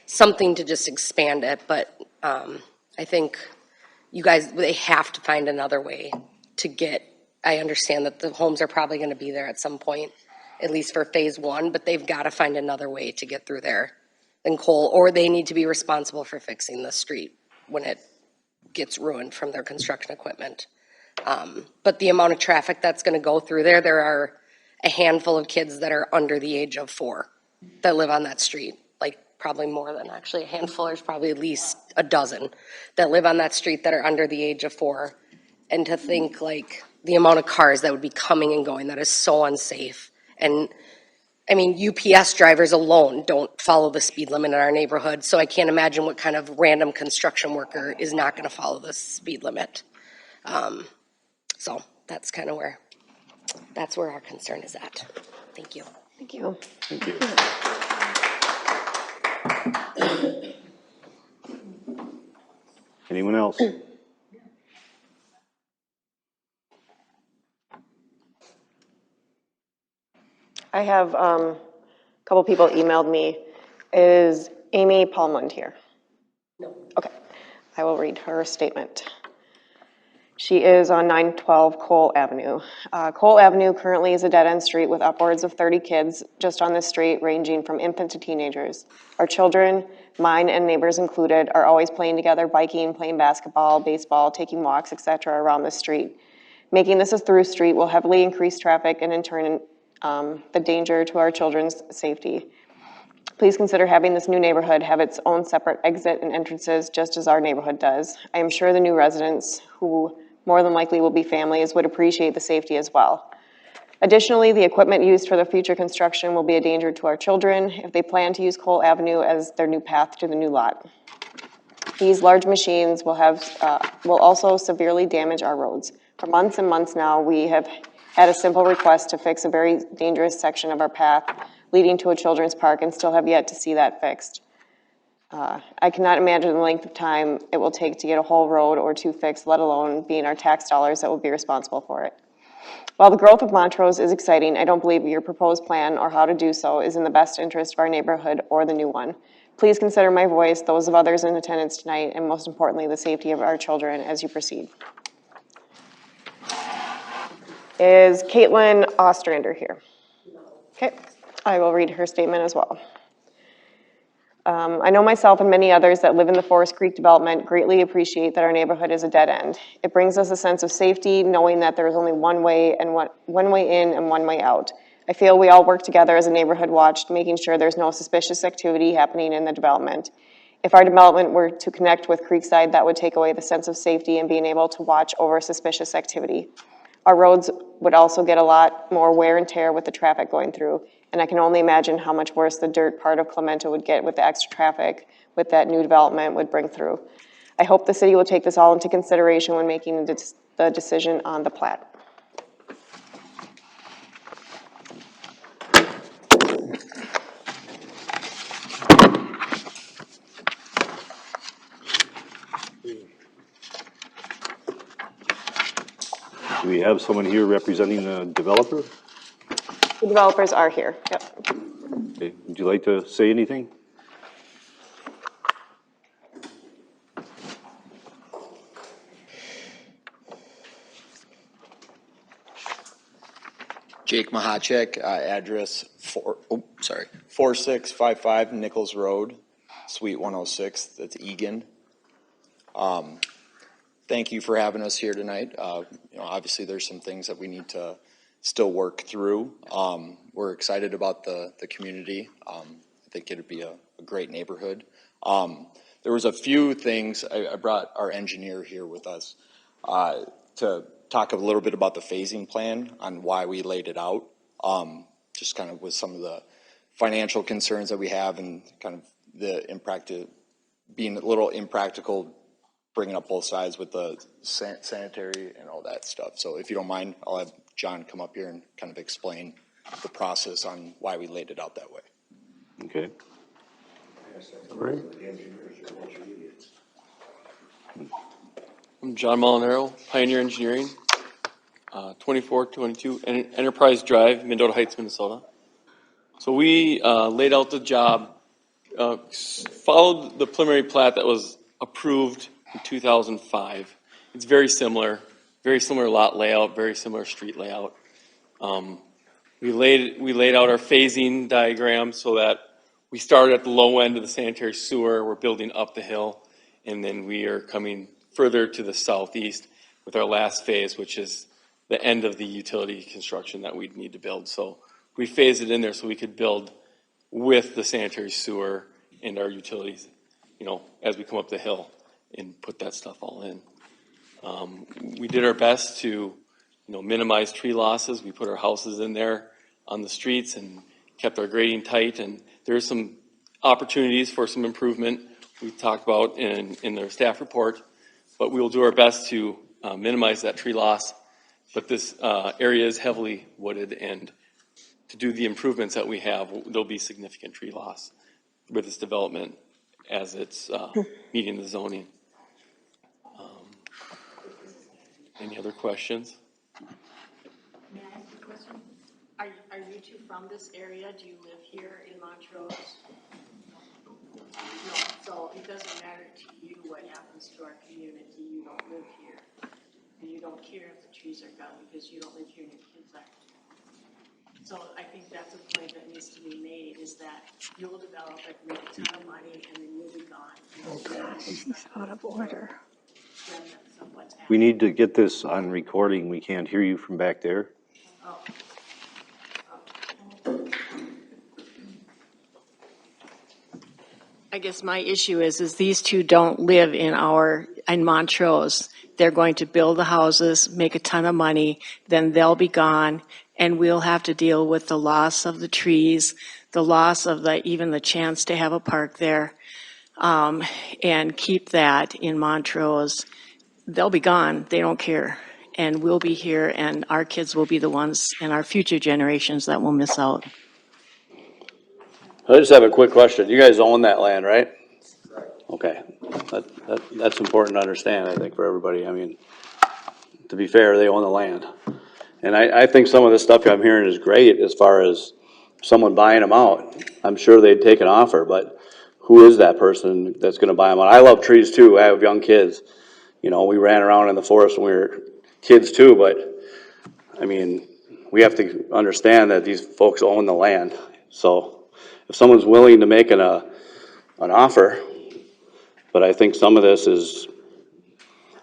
something to just expand it, but I think you guys, they have to find another way to get, I understand that the homes are probably going to be there at some point, at least for phase 1, but they've got to find another way to get through there than Cole, or they need to be responsible for fixing the street when it gets ruined from their construction equipment. But the amount of traffic that's going to go through there, there are a handful of kids that are under the age of 4 that live on that street. Like probably more than actually a handful. There's probably at least a dozen that live on that street that are under the age of 4. And to think like the amount of cars that would be coming and going, that is so unsafe. And I mean, UPS drivers alone don't follow the speed limit in our neighborhood, so I can't imagine what kind of random construction worker is not going to follow the speed limit. So that's kind of that's where our concern is at. Thank you. Thank you. Thank you. Anyone else? I have a couple people emailed me. Is Amy Palmund here? No. Okay. I will read her statement. She is on 912 Cole Avenue. Cole Avenue currently is a dead-end street with upwards of 30 kids just on this street, ranging from infant to teenagers. Our children, mine and neighbors included, are always playing together, biking, playing basketball, baseball, taking walks, etc. around the street. Making this a through street will heavily increase traffic and in turn the danger to our children's safety. Please consider having this new neighborhood have its own separate exit and entrances, just as our neighborhood does. I am sure the new residents, who more than likely will be families, would appreciate the safety as well. Additionally, the equipment used for the future construction will be a danger to our children if they plan to use Cole Avenue as their new path to the new lot. These large machines will also severely damage our roads. For months and months now, we have had a simple request to fix a very dangerous section of our path leading to a children's park and still have yet to see that fixed. I cannot imagine the length of time it will take to get a whole road or 2 fixed, let alone being our tax dollars that will be responsible for it. While the growth of Montrose is exciting, I don't believe your proposed plan or how to do so is in the best interest of our neighborhood or the new one. Please consider my voice, those of others in attendance tonight, and most importantly, the safety of our children as you proceed. Is Caitlin Ostrander here? Okay, I will read her statement as well. I know myself and many others that live in the Forest Creek development greatly appreciate that our neighborhood is a dead end. It brings us a sense of safety knowing that there is only one way in and one way out. I feel we all work together as a neighborhood watch, making sure there's no suspicious activity happening in the development. If our development were to connect with Creekside, that would take away the sense of safety and being able to watch over suspicious activity. Our roads would also get a lot more wear and tear with the traffic going through, and I can only imagine how much worse the dirt part of Clemento would get with the extra traffic with that new development would bring through. I hope the city will take this all into consideration when making the decision on the plat. Do we have someone here representing the developer? The developers are here, yep. Okay. Would you like to say anything? Jake Mahacek, address 4655 Nichols Road, Suite 106, that's Egan. Thank you for having us here tonight. Obviously there's some things that we need to still work through. We're excited about the community. I think it'd be a great neighborhood. There was a few things, I brought our engineer here with us to talk a little bit about the phasing plan on why we laid it out, just kind of with some of the financial concerns that we have and kind of the being a little impractical, bringing up both sides with the sanitary and all that stuff. So if you don't mind, I'll have John come up here and kind of explain the process on why we laid it out that way. Okay. I'm John Molinaro, Pioneer Engineering, 2422 Enterprise Drive, Mendota Heights, Minnesota. So we laid out the job, followed the preliminary plat that was approved in 2005. It's very similar lot layout, very similar street layout. We laid out our phasing diagram so that we started at the low end of the sanitary sewer, we're building up the hill, and then we are coming further to the southeast with our last phase, which is the end of the utility construction that we'd need to build. So we phased it in there so we could build with the sanitary sewer and our utilities, as we come up the hill and put that stuff all in. We did our best to, minimize tree losses. We put our houses in there on the streets and kept our grading tight, and there's some opportunities for some improvement we talked about in their staff report, but we will do our best to minimize that tree loss. But this area is heavily wooded, and to do the improvements that we have, there'll be significant tree loss with this development as it's meeting the zoning. Any other questions? May I ask a question? Are you two from this area? Do you live here in Montrose? No, so it doesn't matter to you what happens to our community. You don't live here. And you don't care if the trees are gone because you don't live here and your kids are. So I think that's a point that needs to be made, is that you'll develop it, make a ton of money, and then you'll be gone. Oh, God, this is out of order. We need to get this on recording. We can't hear you from back there. I guess my issue is these two don't live in Montrose. They're going to build the houses, make a ton of money, then they'll be gone, and we'll have to deal with the loss of the trees, the loss of even the chance to have a park there, and keep that in Montrose. They'll be gone. They don't care. And we'll be here, and our kids will be the ones and our future generations that will miss out. I just have a quick question. You guys own that land, right? Okay. That's important to understand, I think, for everybody. I mean, to be fair, they own the land. And I think some of this stuff I'm hearing is great as far as someone buying them out. I'm sure they'd take an offer, but who is that person that's going to buy them out? I love trees too. I have young kids. We ran around in the forest when we were kids too, but I mean, we have to understand that these folks own the land. So if someone's willing to make an offer, but I think some of this is,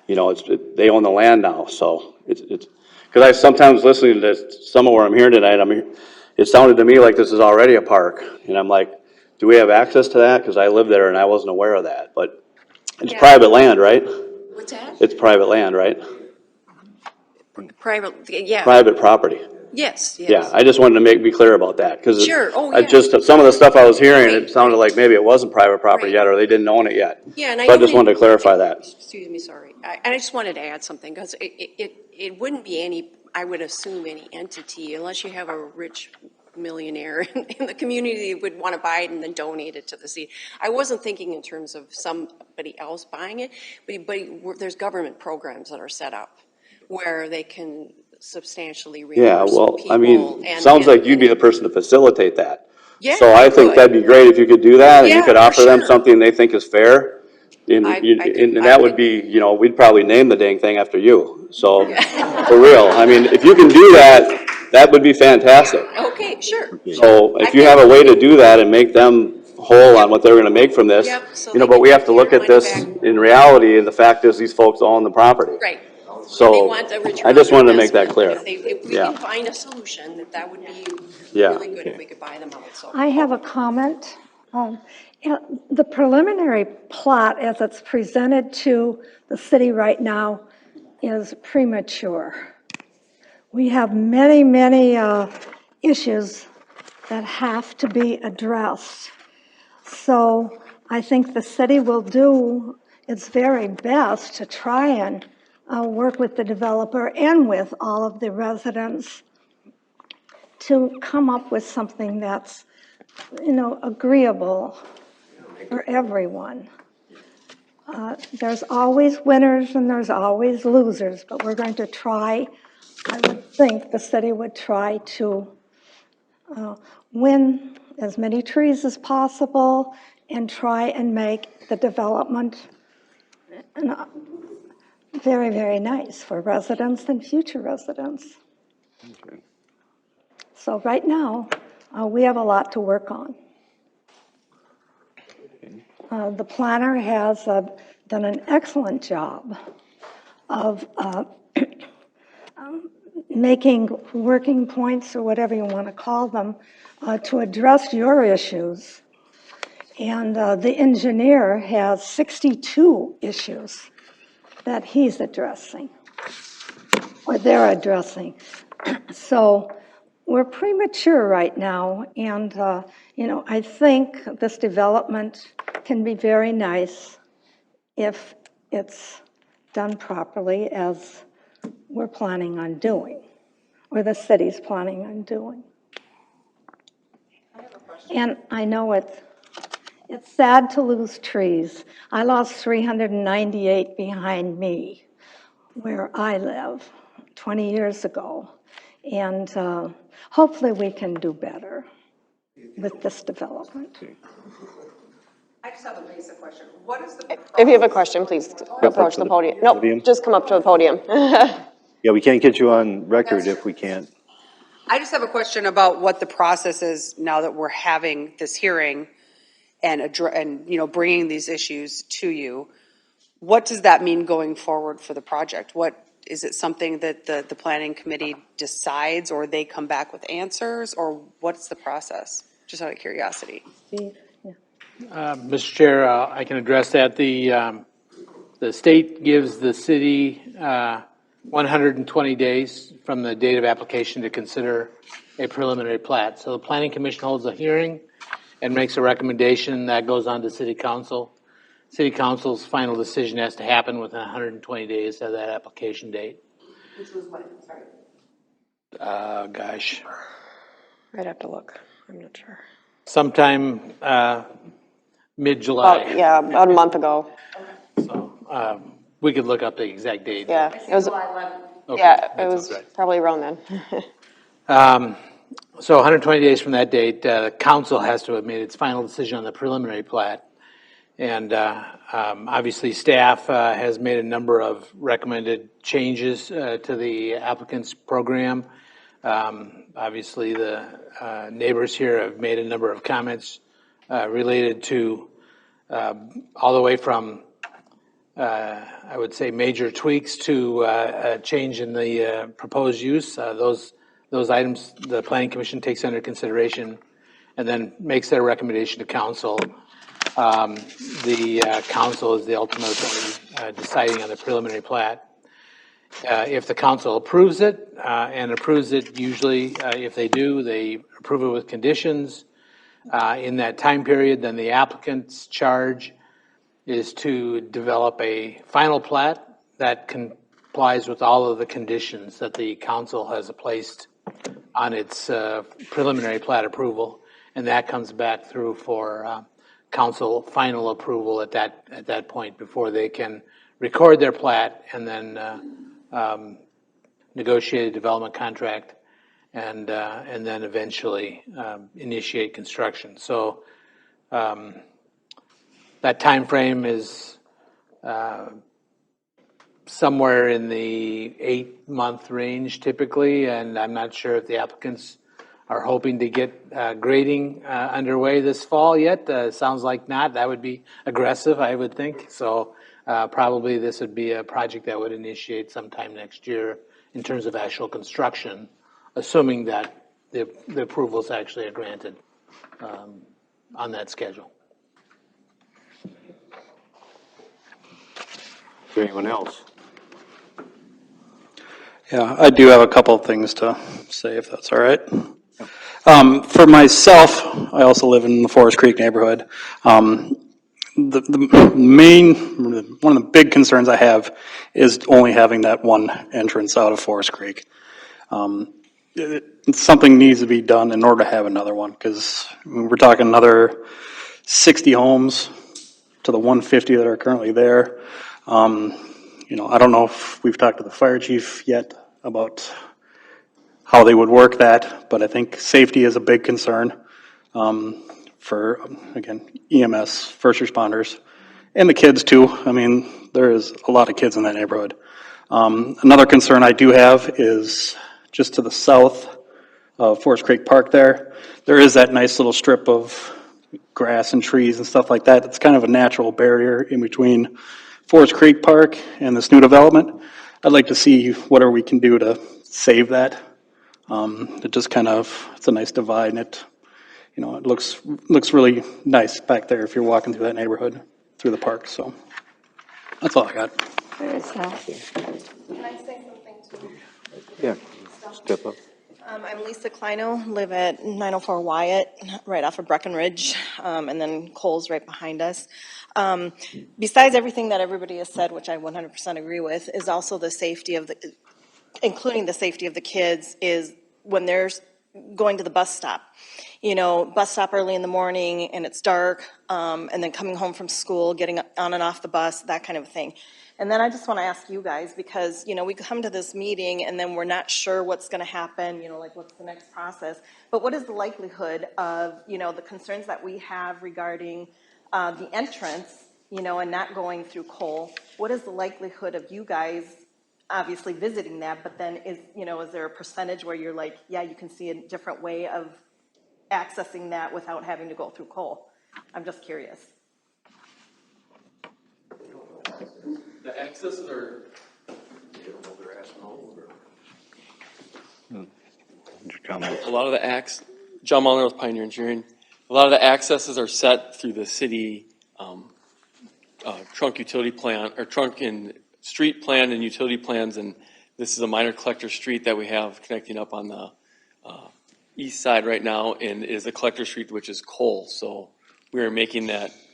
you know, they own the land now, so it's, because I sometimes listening to some of where I'm here tonight, it sounded to me like this is already a park, and I'm like, do we have access to that? Because I live there and I wasn't aware of that, but it's private land, right? What's that? It's private land, right? Private, yeah. Private property. Yes, yes. Yeah, I just wanted to be clear about that, because Sure, oh, I yeah. just, some of the stuff I was hearing, Right, it sounded like maybe it wasn't private property yet, or they didn't own it yet. Yeah, and So I just wanted to clarify that. Excuse me, sorry. And I just wanted to add something, because it wouldn't be any, I would assume, any entity, unless you have a rich millionaire in the community would want to buy it and then donate it to the city. I wasn't thinking in terms of somebody else buying it, but there's government programs that are set up where they can substantially Yeah, reimburse well, people. I mean, and- sounds and- like you'd be the person to facilitate that. Yeah, So I think good. that'd be great if you could do that, and you Yeah, could for offer them sure. something they think is fair. And that would be, you know, we'd probably name the dang thing after you, so, for real. I mean, if you can do that, that would be fantastic. Okay, sure. So if you have a way to do that and make them whole on what they're gonna make from this, Yep, so you know, they but can we have take to look their at money this back. in reality, and the fact is, these folks own the property. Right. So, They want a return I just on wanted to make that investment. clear. If we Yeah. can find a solution, that would be Yeah. really good if we could buy them out, so. I have a comment. You know, the preliminary plot as it's presented to the city right now is premature. We have many, many issues that have to be addressed. So I think the city will do its very best to try and work with the developer and with all of the residents to come up with something that's, you know, agreeable for everyone. There's always winners and there's always losers, but we're going to try, I would think the city would try to win as many trees as possible and try and make the development very, very nice for residents and future residents. So right now, we have a lot to work on. The planner has done an excellent job of making working points, or whatever you want to call them, to address your issues. And the engineer has 62 issues that he's addressing, or they're addressing. So we're premature right now, and you know, I think this development can be very nice if it's done properly, as we're planning on doing, or the city's planning on doing. And I know it's sad to lose trees. I lost 398 behind me where I live 20 years ago. And hopefully we can do better with this development. I just have a basic question. What is the? If you have a question, please approach the podium. Nope, just come up to the podium. Yeah, we can't get you on record if we can't. I just have a question about what the process is now that we're having this hearing and you know, bringing these issues to you. What does that mean going forward for the project? What, is it something that the planning committee decides, or they come back with answers, or what's the process? Just out of curiosity. Mr. Chair, I can address that. The state gives the city 120 days from the date of application to consider a preliminary plat. So the Planning Commission holds a hearing and makes a recommendation that goes on to City Council. City Council's final decision has to happen within 120 days of that application date. Which was when, sorry? Gosh. I'd have to look, I'm not sure. Sometime mid-July. Yeah, about a month ago. So we could look up the exact date. Yeah, it was, Okay, yeah, it that was sounds right. probably around then. So 120 days from that date, the council has to have made its final decision on the preliminary plat. And obviously, staff has made a number of recommended changes to the applicant's program. Obviously, the neighbors here have made a number of comments related to all the way from, I would say, major tweaks to a change in the proposed use. Those items the Planning Commission takes under consideration and then makes their recommendation to council. The council is the ultimate authority deciding on the preliminary plat. If the council approves it, and approves it usually, if they do, they approve it with conditions. In that time period, then the applicant's charge is to develop a final plat that complies with all of the conditions that the council has placed on its preliminary plat approval, and that comes back through for council final approval at that point before they can record their plat and then negotiate a development contract and then eventually initiate construction. So that time frame is somewhere in the 8-month range typically, and I'm not sure if the applicants are hoping to get grading underway this fall yet. Sounds like not. That would be aggressive, I would think. So probably this would be a project that would initiate sometime next year in terms of actual construction, assuming that the approvals actually are granted on that schedule. Is there anyone else? Yeah, I do have a couple of things to say, if that's all right. For myself, I also live in the Forest Creek neighborhood. The main, one of the big concerns I have is only having that one entrance out of Forest Creek. Something needs to be done in order to have another one, because we're talking another 60 homes to the 150 that are currently there. I don't know if we've talked to the fire chief yet about how they would work that, but I think safety is a big concern for, again, EMS, first responders, and the kids too. I mean, there is a lot of kids in that neighborhood. Another concern I do have is just to the south of Forest Creek Park there is that nice little strip of grass and trees and stuff like that. It's kind of a natural barrier in between Forest Creek Park and this new development. I'd like to see whatever we can do to save that. It just kind of, it's a nice divide, and it looks really nice back there if you're walking through that neighborhood, through the park. So that's all I got. Where is that? Can I say something too? Yeah, step up. I'm Lisa Kleino, live at 904 Wyatt, right off of Breckenridge, and then Cole's right behind us. Besides everything that everybody has said, which I 100% agree with, is also the safety of including the safety of the kids, is when they're going to the bus stop. Bus stop early in the morning and it's dark, and then coming home from school, getting on and off the bus, that kind of thing. And then I just want to ask you guys, because, we come to this meeting and then we're not sure what's going to happen, like what's the next process. But what is the likelihood of, the concerns that we have regarding the entrance, and not going through Cole? What is the likelihood of you guys obviously visiting that, but then is there a percentage where you're like, yeah, you can see a different way of accessing that without having to go through Cole? I'm just curious. The accesses are. A lot of the John Mulliner with Pioneer Engineering. A lot of the accesses are set through the city trunk utility plan, or trunk and street plan and utility plans, and this is a minor collector street that we have connecting up on the east side right now, and is a collector street which is Cole. So we are making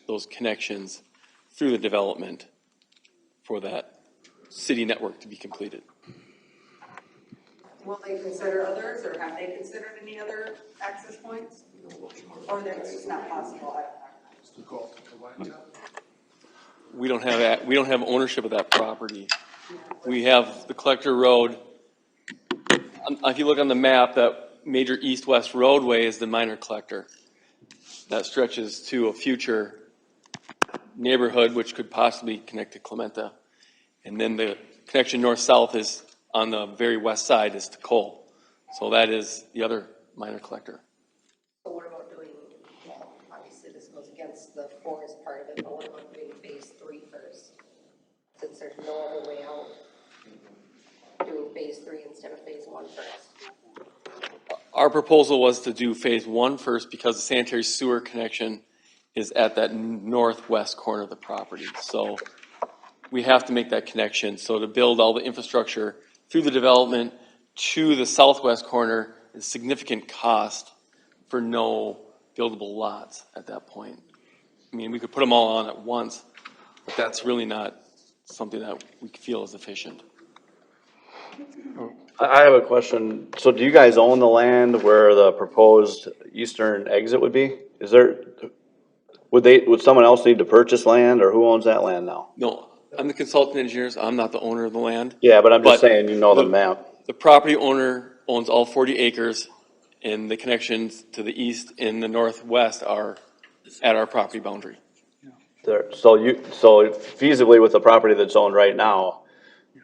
those connections through the development for that city network to be completed. Will they consider others, or have they considered any other access points? Or that's just not possible? We don't have ownership of that property. We have the collector road. If you look on the map, that major east-west roadway is the minor collector. That stretches to a future neighborhood which could possibly connect to Clementa. And then the connection north-south is on the very west side is to Cole. So that is the other minor collector. So what about doing, obviously this goes against the forest part of it, but what about doing phase 3 first? Since there's no other way out, doing phase 3 instead of phase 1 first. Our proposal was to do phase 1 first because the sanitary sewer connection is at that northwest corner of the property. So we have to make that connection. So to build all the infrastructure through the development to the southwest corner is significant cost for no buildable lots at that point. I mean, we could put them all on at once, but that's really not something that we feel is efficient. I have a question. So do you guys own the land where the proposed eastern exit would be? Is there, would someone else need to purchase land, or who owns that land now? No, I'm the consultant engineer, so I'm not the owner of the land. Yeah, but I'm just saying, you know the map. The property owner owns all 40 acres, and the connections to the east and the northwest are at our property boundary. So feasibly with the property that's owned right now,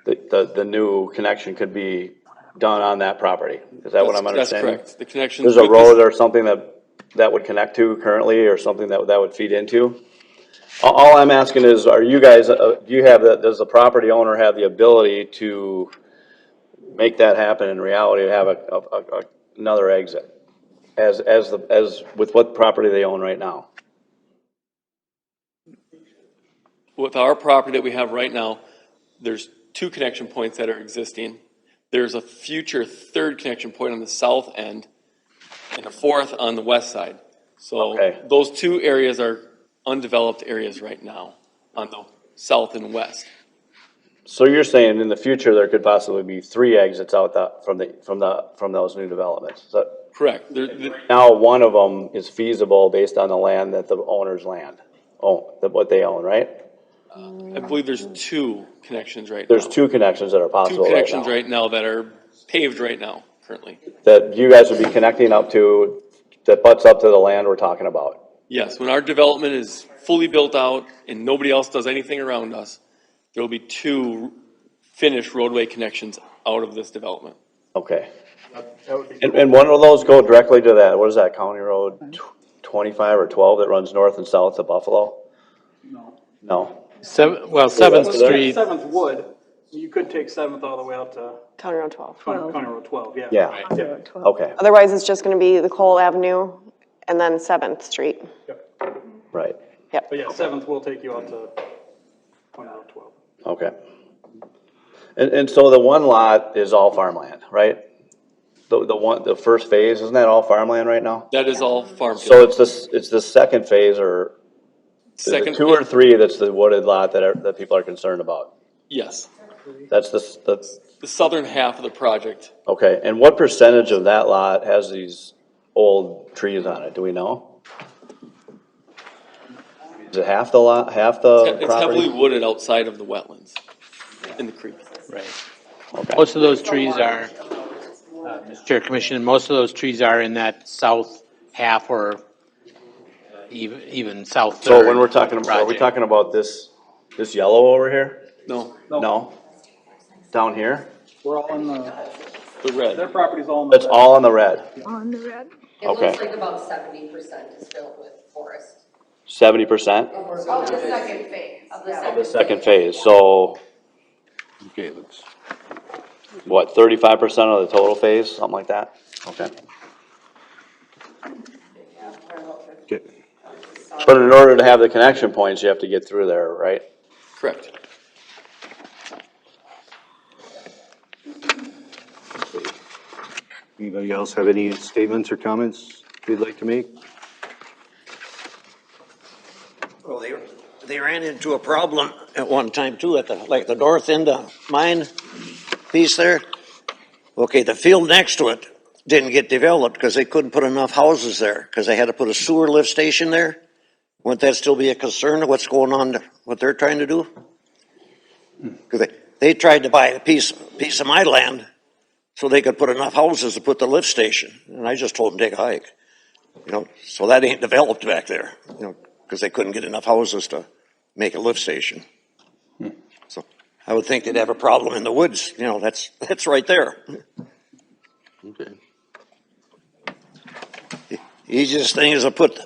the new connection could be done on that property. Is that what I'm understanding? That's correct. The connection. There's a road or something that would connect to currently, or something that would feed into? All I'm asking is, are you guys, does the property owner have the ability to make that happen in reality, to have another exit? As with what property they own right now? With our property that we have right now, there's 2 connection points that are existing. There's a future 3rd connection point on the south end and a 4th on the west side. So those 2 areas are undeveloped areas right now on the south and west. So you're saying in the future there could possibly be 3 exits out from those new developments? Is that correct? Now one of them is feasible based on the land that the owners what they own, right? I believe there's 2 connections right now. There's 2 connections that are possible 2 connections right right now that are paved right now, currently. That you guys would be connecting up to, that butts up to the land we're talking about? Yes, when our development is fully built out and nobody else does anything around us, there will be 2 finished roadway connections out of this development. Okay. And one of those go directly to that, what is that, County Road 25 or 12 that runs north and south to Buffalo? No. 7th Street. 7th would. You could take 7th all the way out to County Road 12. County Road 12, yeah. Yeah. Okay. Otherwise, it's just gonna be the Cole Avenue and then 7th Street. Right. Yep. But yeah, 7th will take you out to County Road 12. Okay. And so the one lot is all farmland, right? The first phase, isn't that all farmland right now? That is all farm field. So it's the second phase, or is it 2 or 3 that's the wooded lot that people are concerned about? Yes. That's the southern half of the project. Okay, and what percentage of that lot has these old trees on it, do we know? Is it half the lot, half the property? It's heavily wooded outside of the wetlands in the creek. Right. Most of those trees are, Mr. Chair, Commissioner, most of those trees are in that south half or even south third. So when we're talking about, are we talking about this yellow over here? No. No? Down here? We're all in the red. Their property's all in the red. It's all in the red? On the red. It Okay. looks like about 70% is built with forest. 70%? Of the second phase. Of the second phase, so. Okay, let's. What, 35% of the total phase, something like that? Okay. But in order to have the connection points, you have to get through there, right? Correct. Anybody else have any statements or comments they'd like to make? Well, they ran into a problem at one time too, at the north end of mine piece there. Okay, the field next to it didn't get developed because they couldn't put enough houses there, because they had to put a sewer lift station there. Wouldn't that still be a concern of what's going on, what they're trying to do? Because they tried to buy a piece of my land so they could put enough houses to put the lift station. And I just told them, take a hike. So that ain't developed back there, because they couldn't get enough houses to make a lift station. So I would think they'd have a problem in the woods, that's right there. Okay. Easiest thing is to put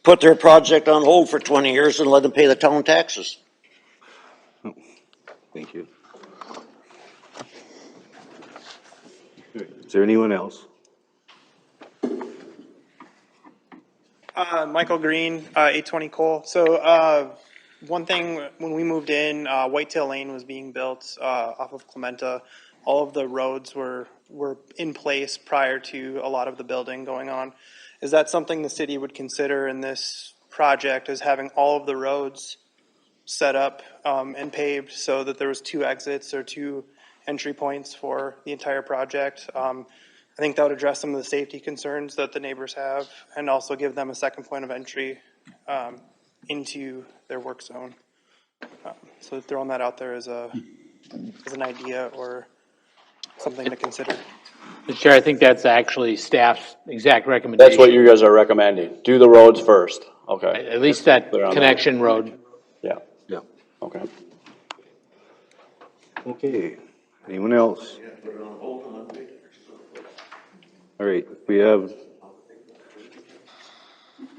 put their project on hold for 20 years and let them pay the town taxes. Thank you. Is there anyone else? Michael Green, 820 Cole. So, one thing, when we moved in, Whitetail Lane was being built, off of Clementa. All of the roads were in place prior to a lot of the building going on. Is that something the city would consider in this project, is having all of the roads set up, and paved so that there was 2 exits or 2 entry points for the entire project? I think that would address some of the safety concerns that the neighbors have and also give them a second point of entry into their work zone. So throwing that out there as an idea or something to consider. Mr. Chair, I think that's actually staff's exact recommendation. That's what you guys are recommending. Do the roads first. Okay. At least that Clear on that. connection road. Yeah. Yeah. Okay. Okay. Anyone else? All right, we have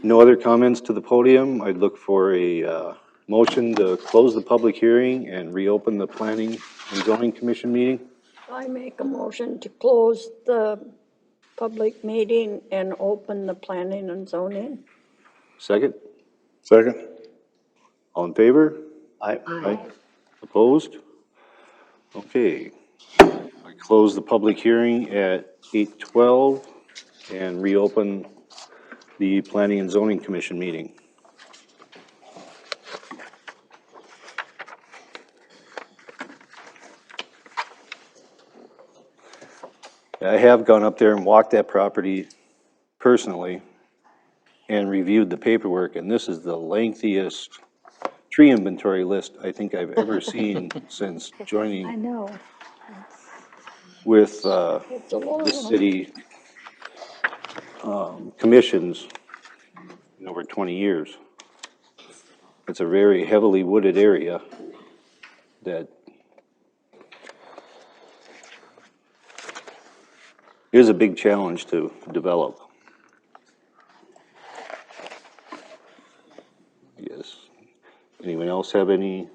no other comments to the podium. I'd look for a motion to close the public hearing and reopen the Planning and Zoning Commission meeting. I make a motion to close the public meeting and open the planning and zoning. Second? Second? All in favor? Aye. Opposed? Okay. I close the public hearing at 8:12 and reopen the Planning and Zoning Commission meeting. I have gone up there and walked that property personally and reviewed the paperwork, and this is the lengthiest tree inventory list I think I've ever seen since I joining know. with It's a long the one. city commissions in over 20 years. It's a very heavily wooded area that is a big challenge to develop. Yes. Anyone else have any?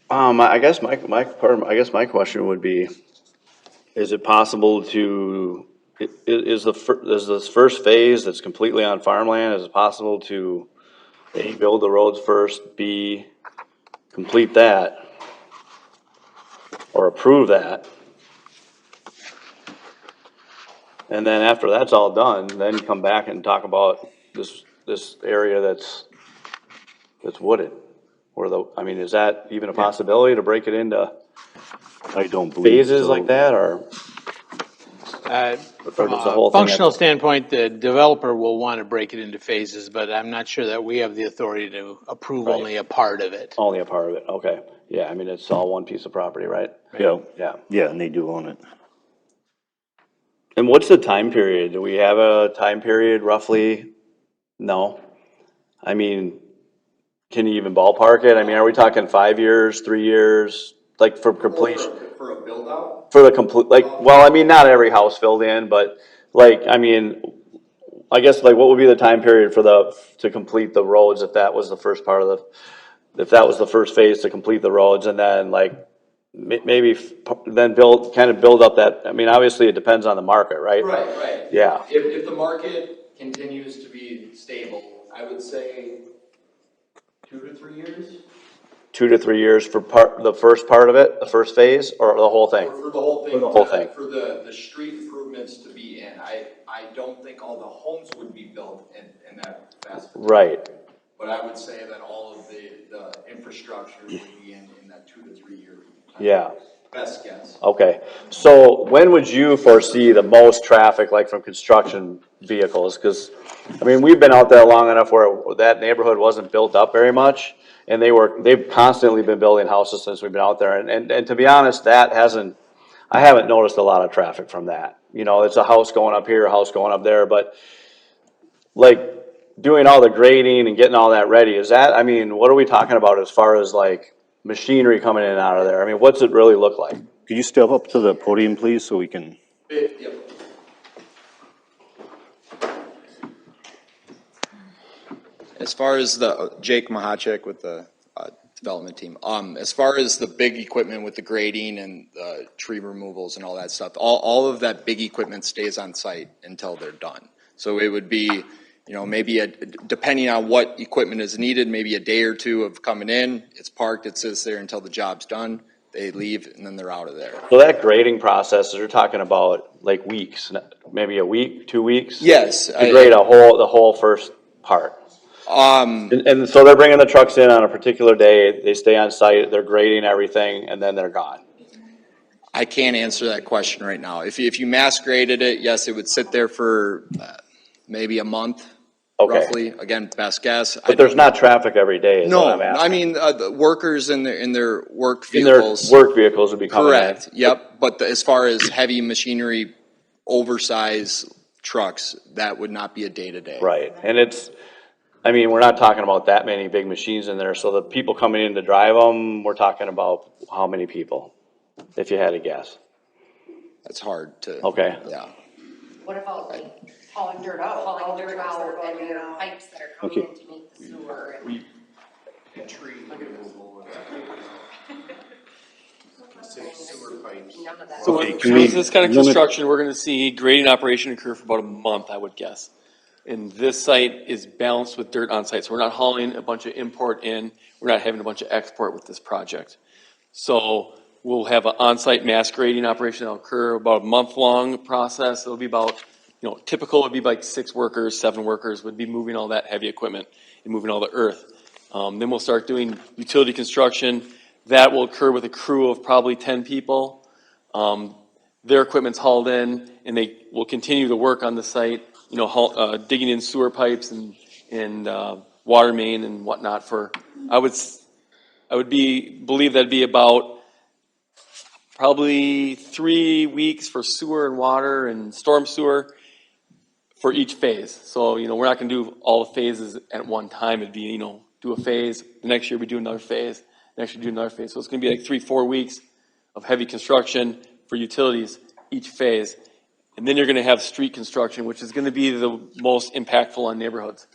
I guess my question would be, is it possible to, is this first phase that's completely on farmland, is it possible to A, build the roads first, B, complete that, or approve that? And then after that's all done, then come back and talk about this area that's wooded? I mean, is that even a possibility to break it into I don't believe phases so. like that, or? From does the a whole thing functional have- standpoint, the developer will want to break it into phases, but I'm not sure that we have the authority to approve Right. only a part of it. Only a part of it, okay. Yeah, I mean, it's all one piece of property, right? Yeah, Yeah. yeah, and they do own it. And what's the time period? Do we have a time period roughly? No. I mean, can you even ballpark it? I mean, are we talking 5 years, 3 years, like for completion? For a build out? For the complete, like, well, I mean, not every house filled in, but like, I mean, I guess like what would be the time period for to complete the roads if that was the first part of if that was the first phase to complete the roads, and then like maybe then kind of build up that, I mean, obviously it depends on the market, right? Right. Yeah. If the market continues to be stable, I would say 2 to 3 years. 2 to 3 years for the first part of it, the first phase, or the whole thing? For the whole thing. For the whole thing. For the street improvements to be in. I don't think all the homes would be built in that fast. Right. But I would say that all of the infrastructure would be in that 2 to 3 year time. Yeah. Best guess. Okay, so when would you foresee the most traffic, like from construction vehicles? Because, I mean, we've been out there long enough where that neighborhood wasn't built up very much, and they've constantly been building houses since we've been out there, and to be honest, I haven't noticed a lot of traffic from that. You know, it's a house going up here, a house going up there, but like, doing all the grading and getting all that ready, I mean, what are we talking about as far as like machinery coming in and out of there? I mean, what's it really look like? Could you step up to the podium, please, so we can? Yep. As far as Jake Mahachek with the development team, as far as the big equipment with the grading and tree removals and all that stuff, all of that big equipment stays on site until they're done. So it would be, maybe depending on what equipment is needed, maybe a day or two of coming in, it's parked, it sits there until the job's done, they leave, and then they're out of there. So that grading process, you're talking about like weeks, maybe a week, 2 weeks? Yes. To grade the whole first part? And so they're bringing the trucks in on a particular day, they stay on site, they're grading everything, and then they're gone? I can't answer that question right now. If you mass graded it, yes, it would sit there for maybe a month, roughly. Again, best guess. But there's not traffic every day, is what No, I'm asking. I mean, the workers in their work In their vehicles. work vehicles would be coming in? Correct, yep. But as far as heavy machinery, oversized trucks, that would not be a day-to-day. Right, and we're not talking about that many big machines in there, so the people coming in to drive them, we're talking about how many people, if you had to guess? That's hard to. Okay. Yeah. What about like hauling dirt out? Hauling dirt out and your pipes that are coming in to meet the sewer and. So with this kind of construction, we're gonna see grading operation occur for about a month, I would guess. And this site is balanced with dirt on site, so we're not hauling a bunch of import in, we're not having a bunch of export with this project. So we'll have an on-site mass grading operation that'll occur about a month-long process. It'll be about, typical would be like 6 workers, 7 workers would be moving all that heavy equipment and moving all the earth. Then we'll start doing utility construction. That will occur with a crew of probably 10 people. Their equipment's hauled in, and they will continue to work on the site, digging in sewer pipes and water main and whatnot for, I would believe that'd be about probably 3 weeks for sewer and water and storm sewer for each phase. So, we're not gonna do all the phases at one time. It'd be, do a phase, the next year we do another phase, next year do another phase. So it's gonna be like 3-4 weeks of heavy construction for utilities each phase. And then you're gonna have street construction, which is gonna be the most impactful on neighborhoods.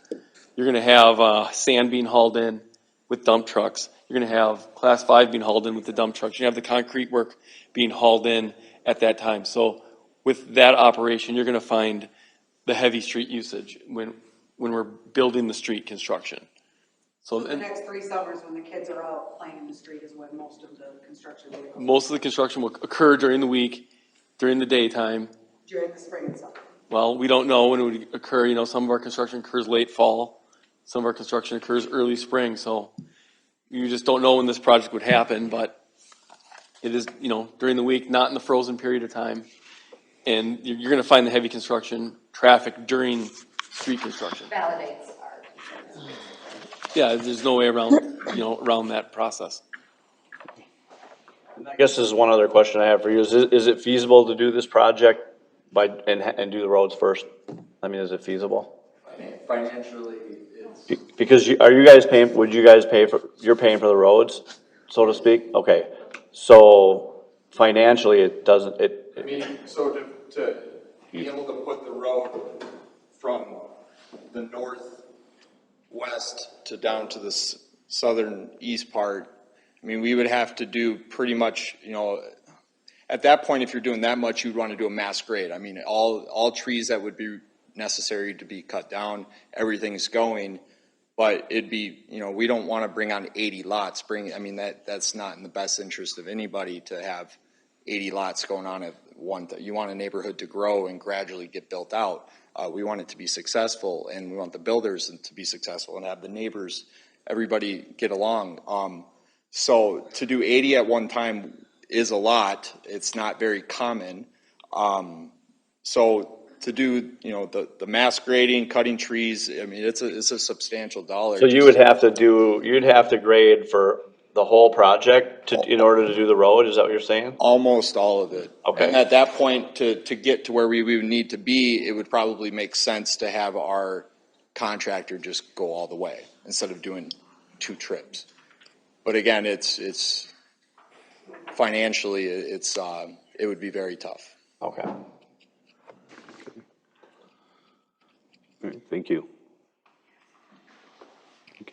You're gonna have sand being hauled in with dump trucks. You're gonna have class 5 being hauled in with the dump trucks. You're gonna have the concrete work being hauled in at that time. So with that operation, you're gonna find the heavy street usage when we're building the street construction. So the next 3 summers when the kids are out playing in the street is when most of the construction will go. Most of the construction will occur during the week, during the daytime. During the spring and summer. Well, we don't know when it would occur. Some of our construction occurs late fall. Some of our construction occurs early spring. So you just don't know when this project would happen, but it is, during the week, not in the frozen period of time. And you're going to find the heavy construction traffic during street construction. Validates our. Yeah, there's no way around, around that process. I guess this is one other question I have for you. Is it feasible to do this project and do the roads first? Is it feasible? Financially, it's. Because are you guys paying, you're paying for the roads, so to speak? Okay, so financially, it doesn't, So to be able to put the road from the northwest to down to the southern east part, we would have to do pretty much, at that point, if you're doing that much, you'd want to do a mass grade. All trees that would be necessary to be cut down, everything's going, but it'd be, we don't want to bring on 80 lots. That's not in the best interest of anybody to have 80 lots going on at one. You want a neighborhood to grow and gradually get built out. We want it to be successful, and we want the builders to be successful and have the neighbors, everybody get along. So to do 80 at one time is a lot. It's not very common. So to do, the mass grading, cutting trees, it's a substantial dollar. so you'd have to grade for the whole project in order to do the road, is that what you're saying? Almost all of it. Okay. And at that point, to get to where we would need to be, it would probably make sense to have our contractor just go all the way instead of doing 2 trips. But again, it's financially, it would be very tough. Okay. Thank you.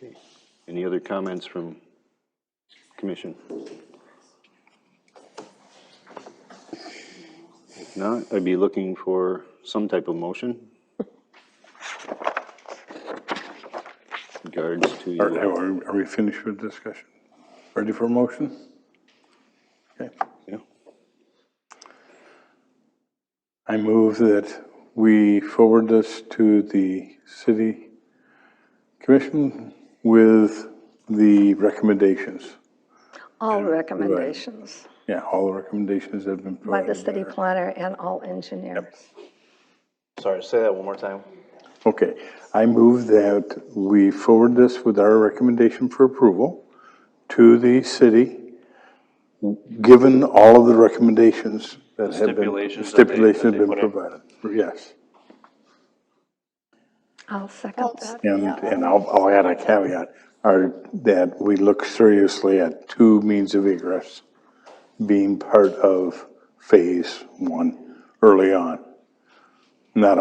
Okay. Any other comments from commission? If not, I'd be looking for some type of motion. Regards to your, Are we finished with discussion? Ready for a motion? Okay. yeah. I move that we forward this to the city commission with the recommendations. All recommendations Yeah, all the recommendations have been by provided. the city planner and all engineers. Sorry, say that one more time. Okay, I move that we forward this with our recommendation for approval to the city, given all of the recommendations that have been, stipulations have been provided. Yes, I'll second that. and I'll add a caveat, that we look seriously at 2 means of egress being part of phase 1 early on. Not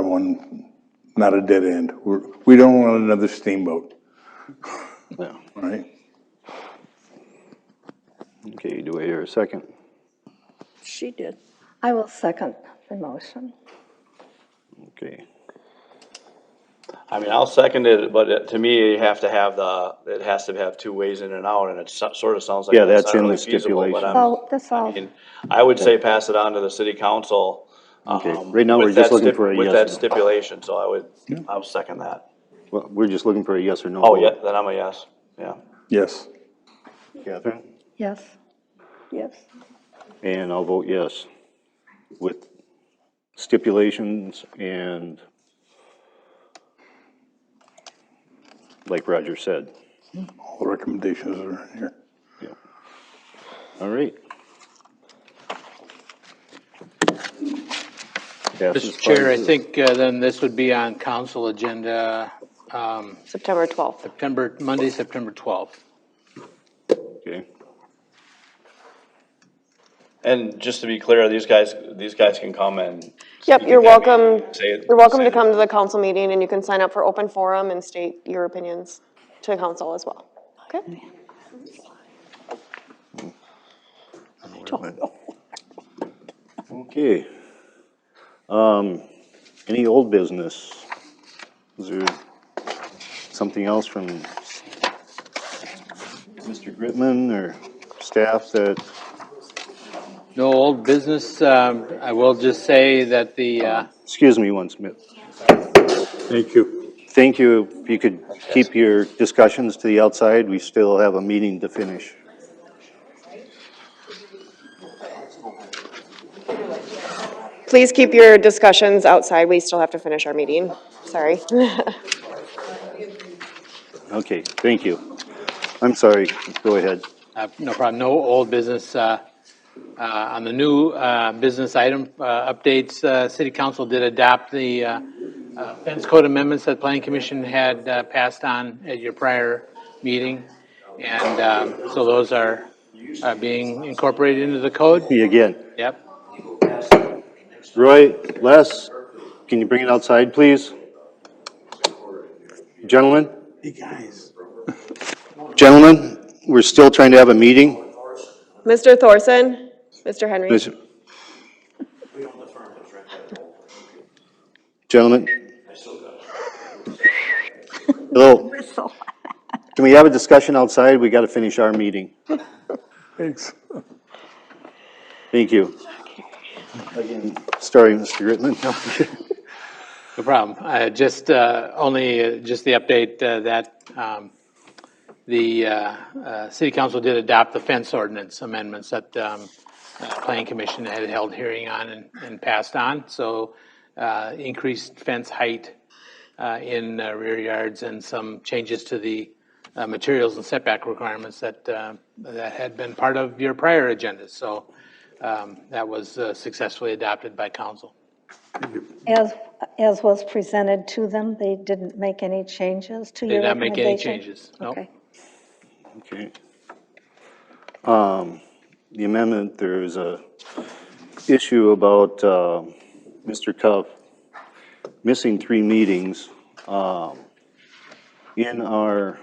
a dead end. We don't want another steamboat. No. Right? Okay, do I hear a second? She did. I will second the motion. Okay. I mean, I'll second it, but to me, you have to have it has to have 2 ways in and out, and it sort of sounds like. Yeah, that's that's not in the really feasible, but stipulation. So that's all. I mean, I would say pass it on to the city council. Okay, right now we're just looking for a With yes that or no. stipulation, so I'll second that. Well, we're just looking for a yes or no. Oh, vote. yeah, then I'm a yes, yeah. Yes. Catherine? Yes. Yes. And I'll vote yes, with stipulations and, like Roger said. All the recommendations are in here. Yeah. All right. Passes Mr. Chair, I 5-0. think then this would be on council agenda September 12th. Monday, September 12th. Okay. And just to be clear, these guys can come and. Yep, speak you're at that welcome, meeting, say- you're welcome to say- come to the council meeting, and you can sign up for open forum and state your opinions to council as well. Okay? Okay. Any old business? Is there something else from Mr. Gritman or staff that? No old business. I will just say that the. Excuse me one minute. Thank you. Thank you. If you could keep your discussions to the outside, we still have a meeting to finish. Please keep your discussions outside. We still have to finish our meeting. Sorry. Okay, thank you. I'm sorry, go ahead. No problem. No old business. On the new business item updates, City Council did adopt the fence code amendments that Planning Commission had passed on at your prior meeting. And so those are being incorporated into the code. See you again. Yep. Roy, Les, can you bring it outside, please? Gentlemen? Hey, guys. Gentlemen, we're still trying to have a meeting. Mr. Thorson, Mr. Henry. Gentlemen? Hello? Can we have a discussion outside? We got to finish our meeting. Thanks. Thank you. Again, sorry, Mr. Gritman. No problem. Just the update that the City Council did adopt the fence ordinance amendments that Planning Commission had held hearing on and passed on. So increased fence height in rear yards and some changes to the materials and setback requirements that had been part of your prior agenda. So that was successfully adopted by council. As was presented to them, they didn't make any changes to They your did not make any recommendation? changes, no. Okay. Okay. The amendment, there's a issue about Mr. Cuff missing 3 meetings. In our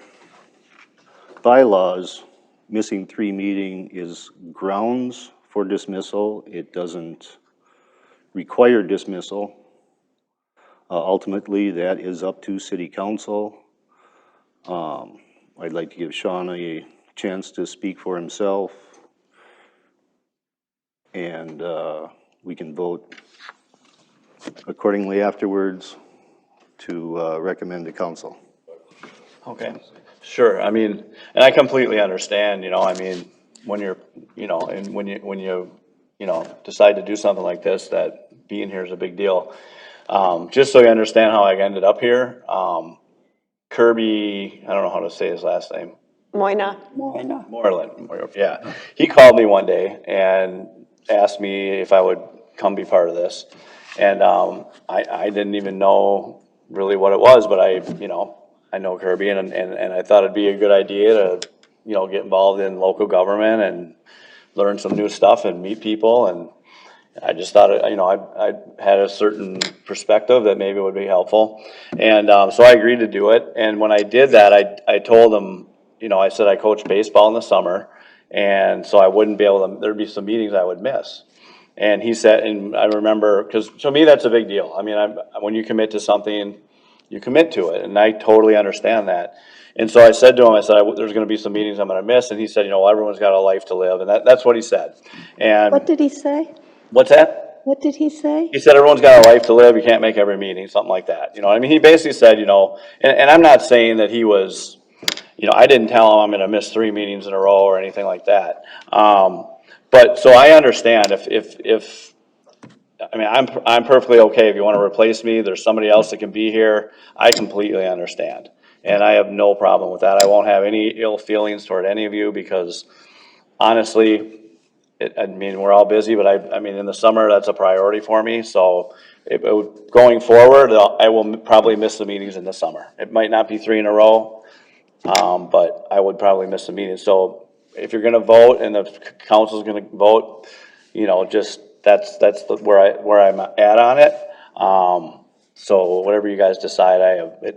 bylaws, missing 3 meeting is grounds for dismissal. It doesn't require dismissal. Ultimately, that is up to city council. I'd like to give Sean a chance to speak for himself. And we can vote accordingly afterwards to recommend to council. Okay, sure, I mean, and I completely understand, you know, I mean, when you're, you know, and when you decide to do something like this, that being here is a big deal. Just so you understand how I ended up here, Kirby, I don't know how to say his last name. Moina. Moreland, yeah. He called me one day and asked me if I would come be part of this. And I didn't even know really what it was, but I know Kirby and I thought it'd be a good idea to, get involved in local government and learn some new stuff and meet people. And I just thought, I had a certain perspective that maybe would be helpful. And so I agreed to do it. And when I did that, I told him, I said I coach baseball in the summer. And so I wouldn't be able to, there'd be some meetings I would miss. And he said, and I remember, because to me, that's a big deal. I mean, when you commit to something, you commit to it. And I totally understand that. And so I said to him, there's going to be some meetings I'm going to miss. And he said, everyone's got a life to live. And that's what he said. And What did he say? what's that? What did he say? He said, everyone's got a life to live. You can't make every meeting, something like that. I mean, he basically said, and I'm not saying that he was, I didn't tell him I'm going to miss 3 meetings in a row or anything like that. But so I understand if I mean, I'm perfectly okay if you want to replace me, there's somebody else that can be here. I completely understand. And I have no problem with that. I won't have any ill feelings toward any of you because honestly, I mean, we're all busy, but I mean, in the summer, that's a priority for me. So going forward, I will probably miss the meetings in the summer. It might not be 3 in a row, but I would probably miss the meeting. So if you're gonna vote and the council's gonna vote, just, that's where I'm at on it. So whatever you guys decide,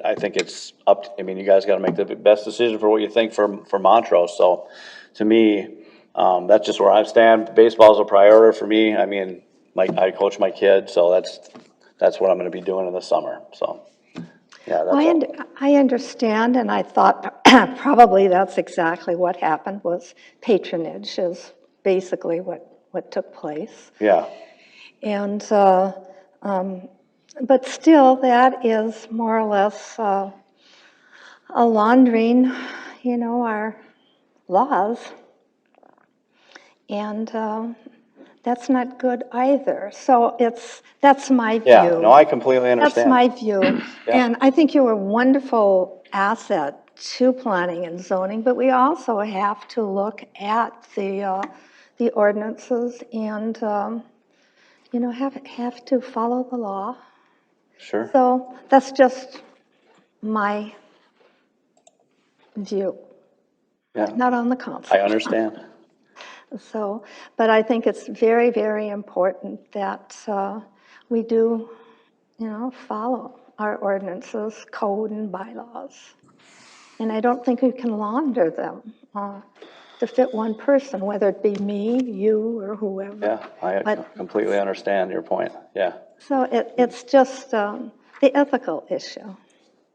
I think it's I mean, you guys gotta make the best decision for what you think for Montrose. So to me, that's just where I stand. Baseball is a priority for me. I mean, I coach my kids, so that's what I'm gonna be doing in the summer, so. Yeah, that's all. I understand, and I thought probably that's exactly what happened, was patronage is basically what took place. Yeah, And, but still, that is more or less a laundering, our laws. And that's not good either. So that's my view. yeah, no, I completely That's understand. my view. And I think you're a wonderful asset to planning and zoning, but we also have to look at the ordinances and, have to follow the law. Sure. So that's just my view, Yeah, not on the council. I understand. So, but I think it's very, very important that we do, follow our ordinances, code, and bylaws. And I don't think we can launder them to fit one person, whether it be me, you, or whoever. Yeah, I But completely understand your point. Yeah, so it's just the ethical issue.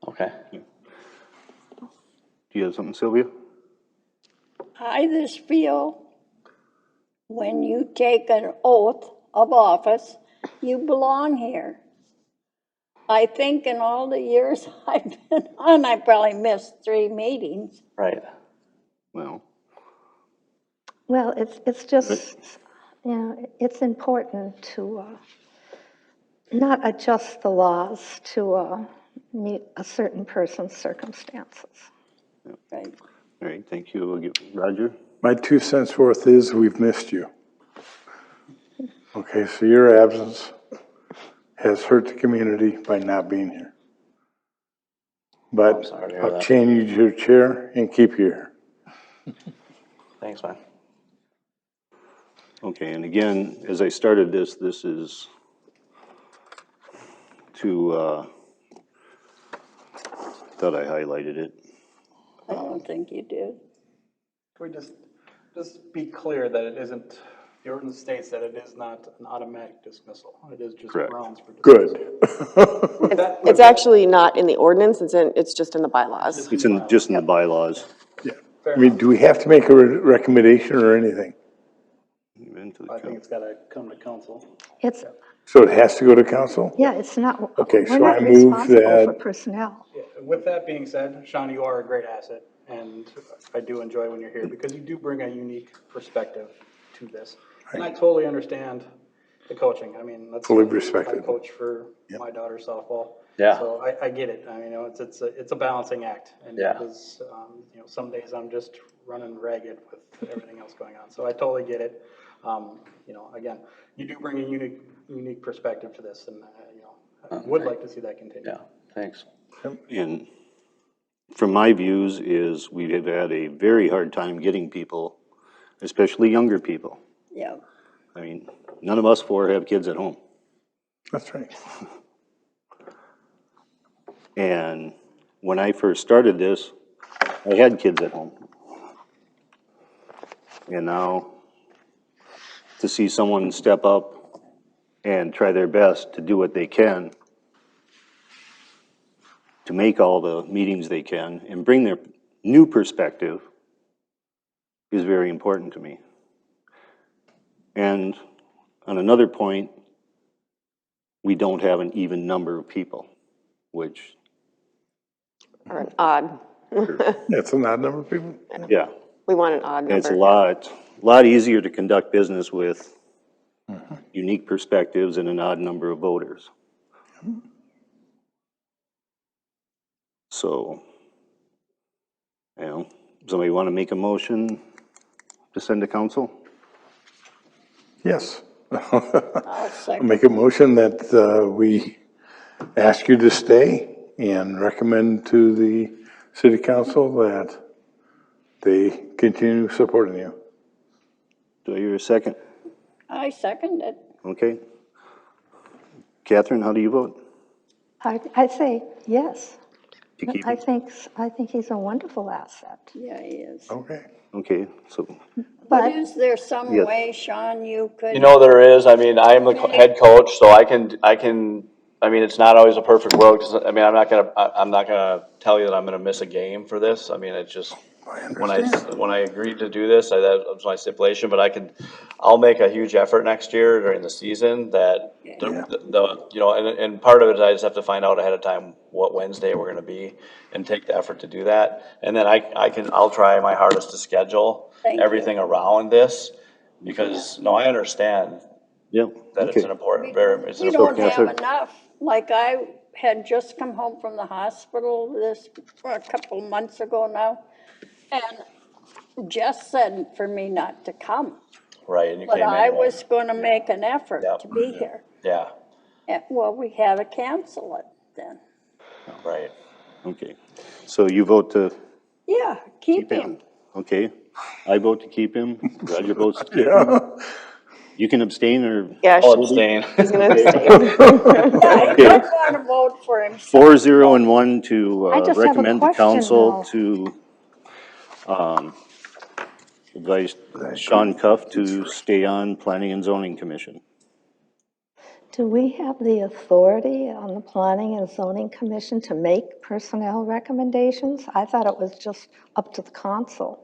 okay. Do you have something, Sylvia? I just feel when you take an oath of office, you belong here. I think in all the years I've been on, I probably missed 3 meetings. Right. Well, It's just, it's important to not adjust the laws to meet a certain person's circumstances. Right. all right, thank you. Roger? My 2 cents worth is we've missed you. Okay, so your absence has hurt the community by not being here. But sorry to hear I'll that. change your chair and keep you here. Thanks, man. Okay, and again, as I started this is to, thought I highlighted it. I don't think you did. Can we just be clear that it isn't, the ordinance states that it is not an automatic dismissal. It is just Correct. grounds for dismissal. Good. It's actually not in the ordinance, it's just in the bylaws. It's in, just in the bylaws. I mean, do we have to make a recommendation or anything? I think it's gotta come to council. It's, So it has to go to council? yeah, it's not, Okay, we're so not I move responsible for that- personnel. Yeah, with that being said, Sean, you are a great asset, and I do enjoy when you're here, because you do bring a unique perspective to this. And I totally understand the coaching, I mean, that's. Fully respected. I coach for my daughter's softball. Yeah. So I get it, I mean, it's a balancing act, and Yeah. it is, some days I'm just running ragged with everything else going on, so I totally get it. Again, you do bring a unique perspective to this, and, I would like to see that continue. Yeah, thanks. And from my views is we have had a very hard time getting people, especially younger people. Yeah. I mean, none of us four have kids at home. That's right. And when I first started this, I had kids at home. And now to see someone step up and try their best to do what they can, to make all the meetings they can, and bring their new perspective is very important to me. And on another point, we don't have an even number of people, which, Or an odd. That's an odd number of people? yeah. We want an odd number. It's a lot easier to conduct business with unique perspectives and an odd number of voters. So, somebody want to make a motion to send to council? Yes. I'll second. Make a motion that we ask you to stay and recommend to the city council that they continue supporting you. Do I hear a second? I second it. Okay. Catherine, how do you vote? I say yes. To keep I it? think he's a wonderful asset. Yeah, he is. Okay. Okay, so, But is there some Yes. way, Sean, you could? You know, there is, I mean, I am the head coach, so I can, I mean, it's not always a perfect world, 'cause, I mean, I'm not gonna tell you that I'm gonna miss a game for this, I mean, it's just, when I agreed to do this, that was my stipulation, but I'll make a huge effort next year during the season that, and part of it, I just have to find out ahead of time what Wednesday we're gonna be, and take the effort to do that, and then I'll try my hardest to schedule Thank you. everything around this, because, no, I understand yeah, that it's okay. an important, it's an We important. don't have Catherine. enough. Like I had just come home from the hospital a couple months ago now. And Jess said for me not to come. Right, and you But came I anyway. was gonna make an effort Yep. to be here. Yeah, Well, we had to cancel it then. right. Okay. So you vote to Yeah, keep keep him. him? Okay. I vote to keep him. Roger votes to keep him. Yeah. You can abstain or? Yeah, I'll abstain. he's gonna abstain. Yeah, he doesn't wanna vote for himself. 4-0-1 to I just have a recommend to question, council though. to advise Sean Cuff to stay on Planning and Zoning Commission. Do we have the authority on the Planning and Zoning Commission to make personnel recommendations? I thought it was just up to the council.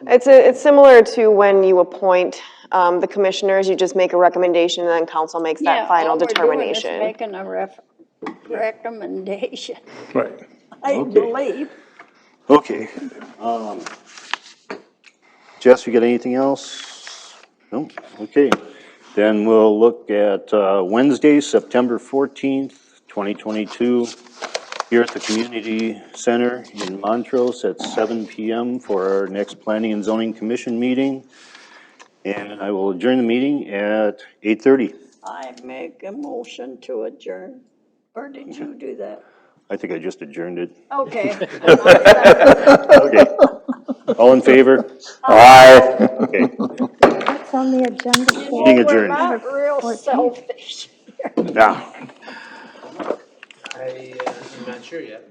It's similar to when you appoint the commissioners, you just make a recommendation and then council makes Yeah, that final all we're doing is determination. making a recommendation, Right. I Okay. believe. Okay. Jess, you got anything else? No? Okay. Then we'll look at Wednesday, September 14th, 2022, here at the Community Center in Montrose at 7 PM for our next Planning and Zoning Commission meeting. And I will adjourn the meeting at 8:30. I make a motion to adjourn. Or did you do that? I think I just adjourned it. Okay. Okay. All in favor? Aye. Okay. What's on the agenda? Meeting We're adjourned. not real selfish. Yeah. I'm not sure yet.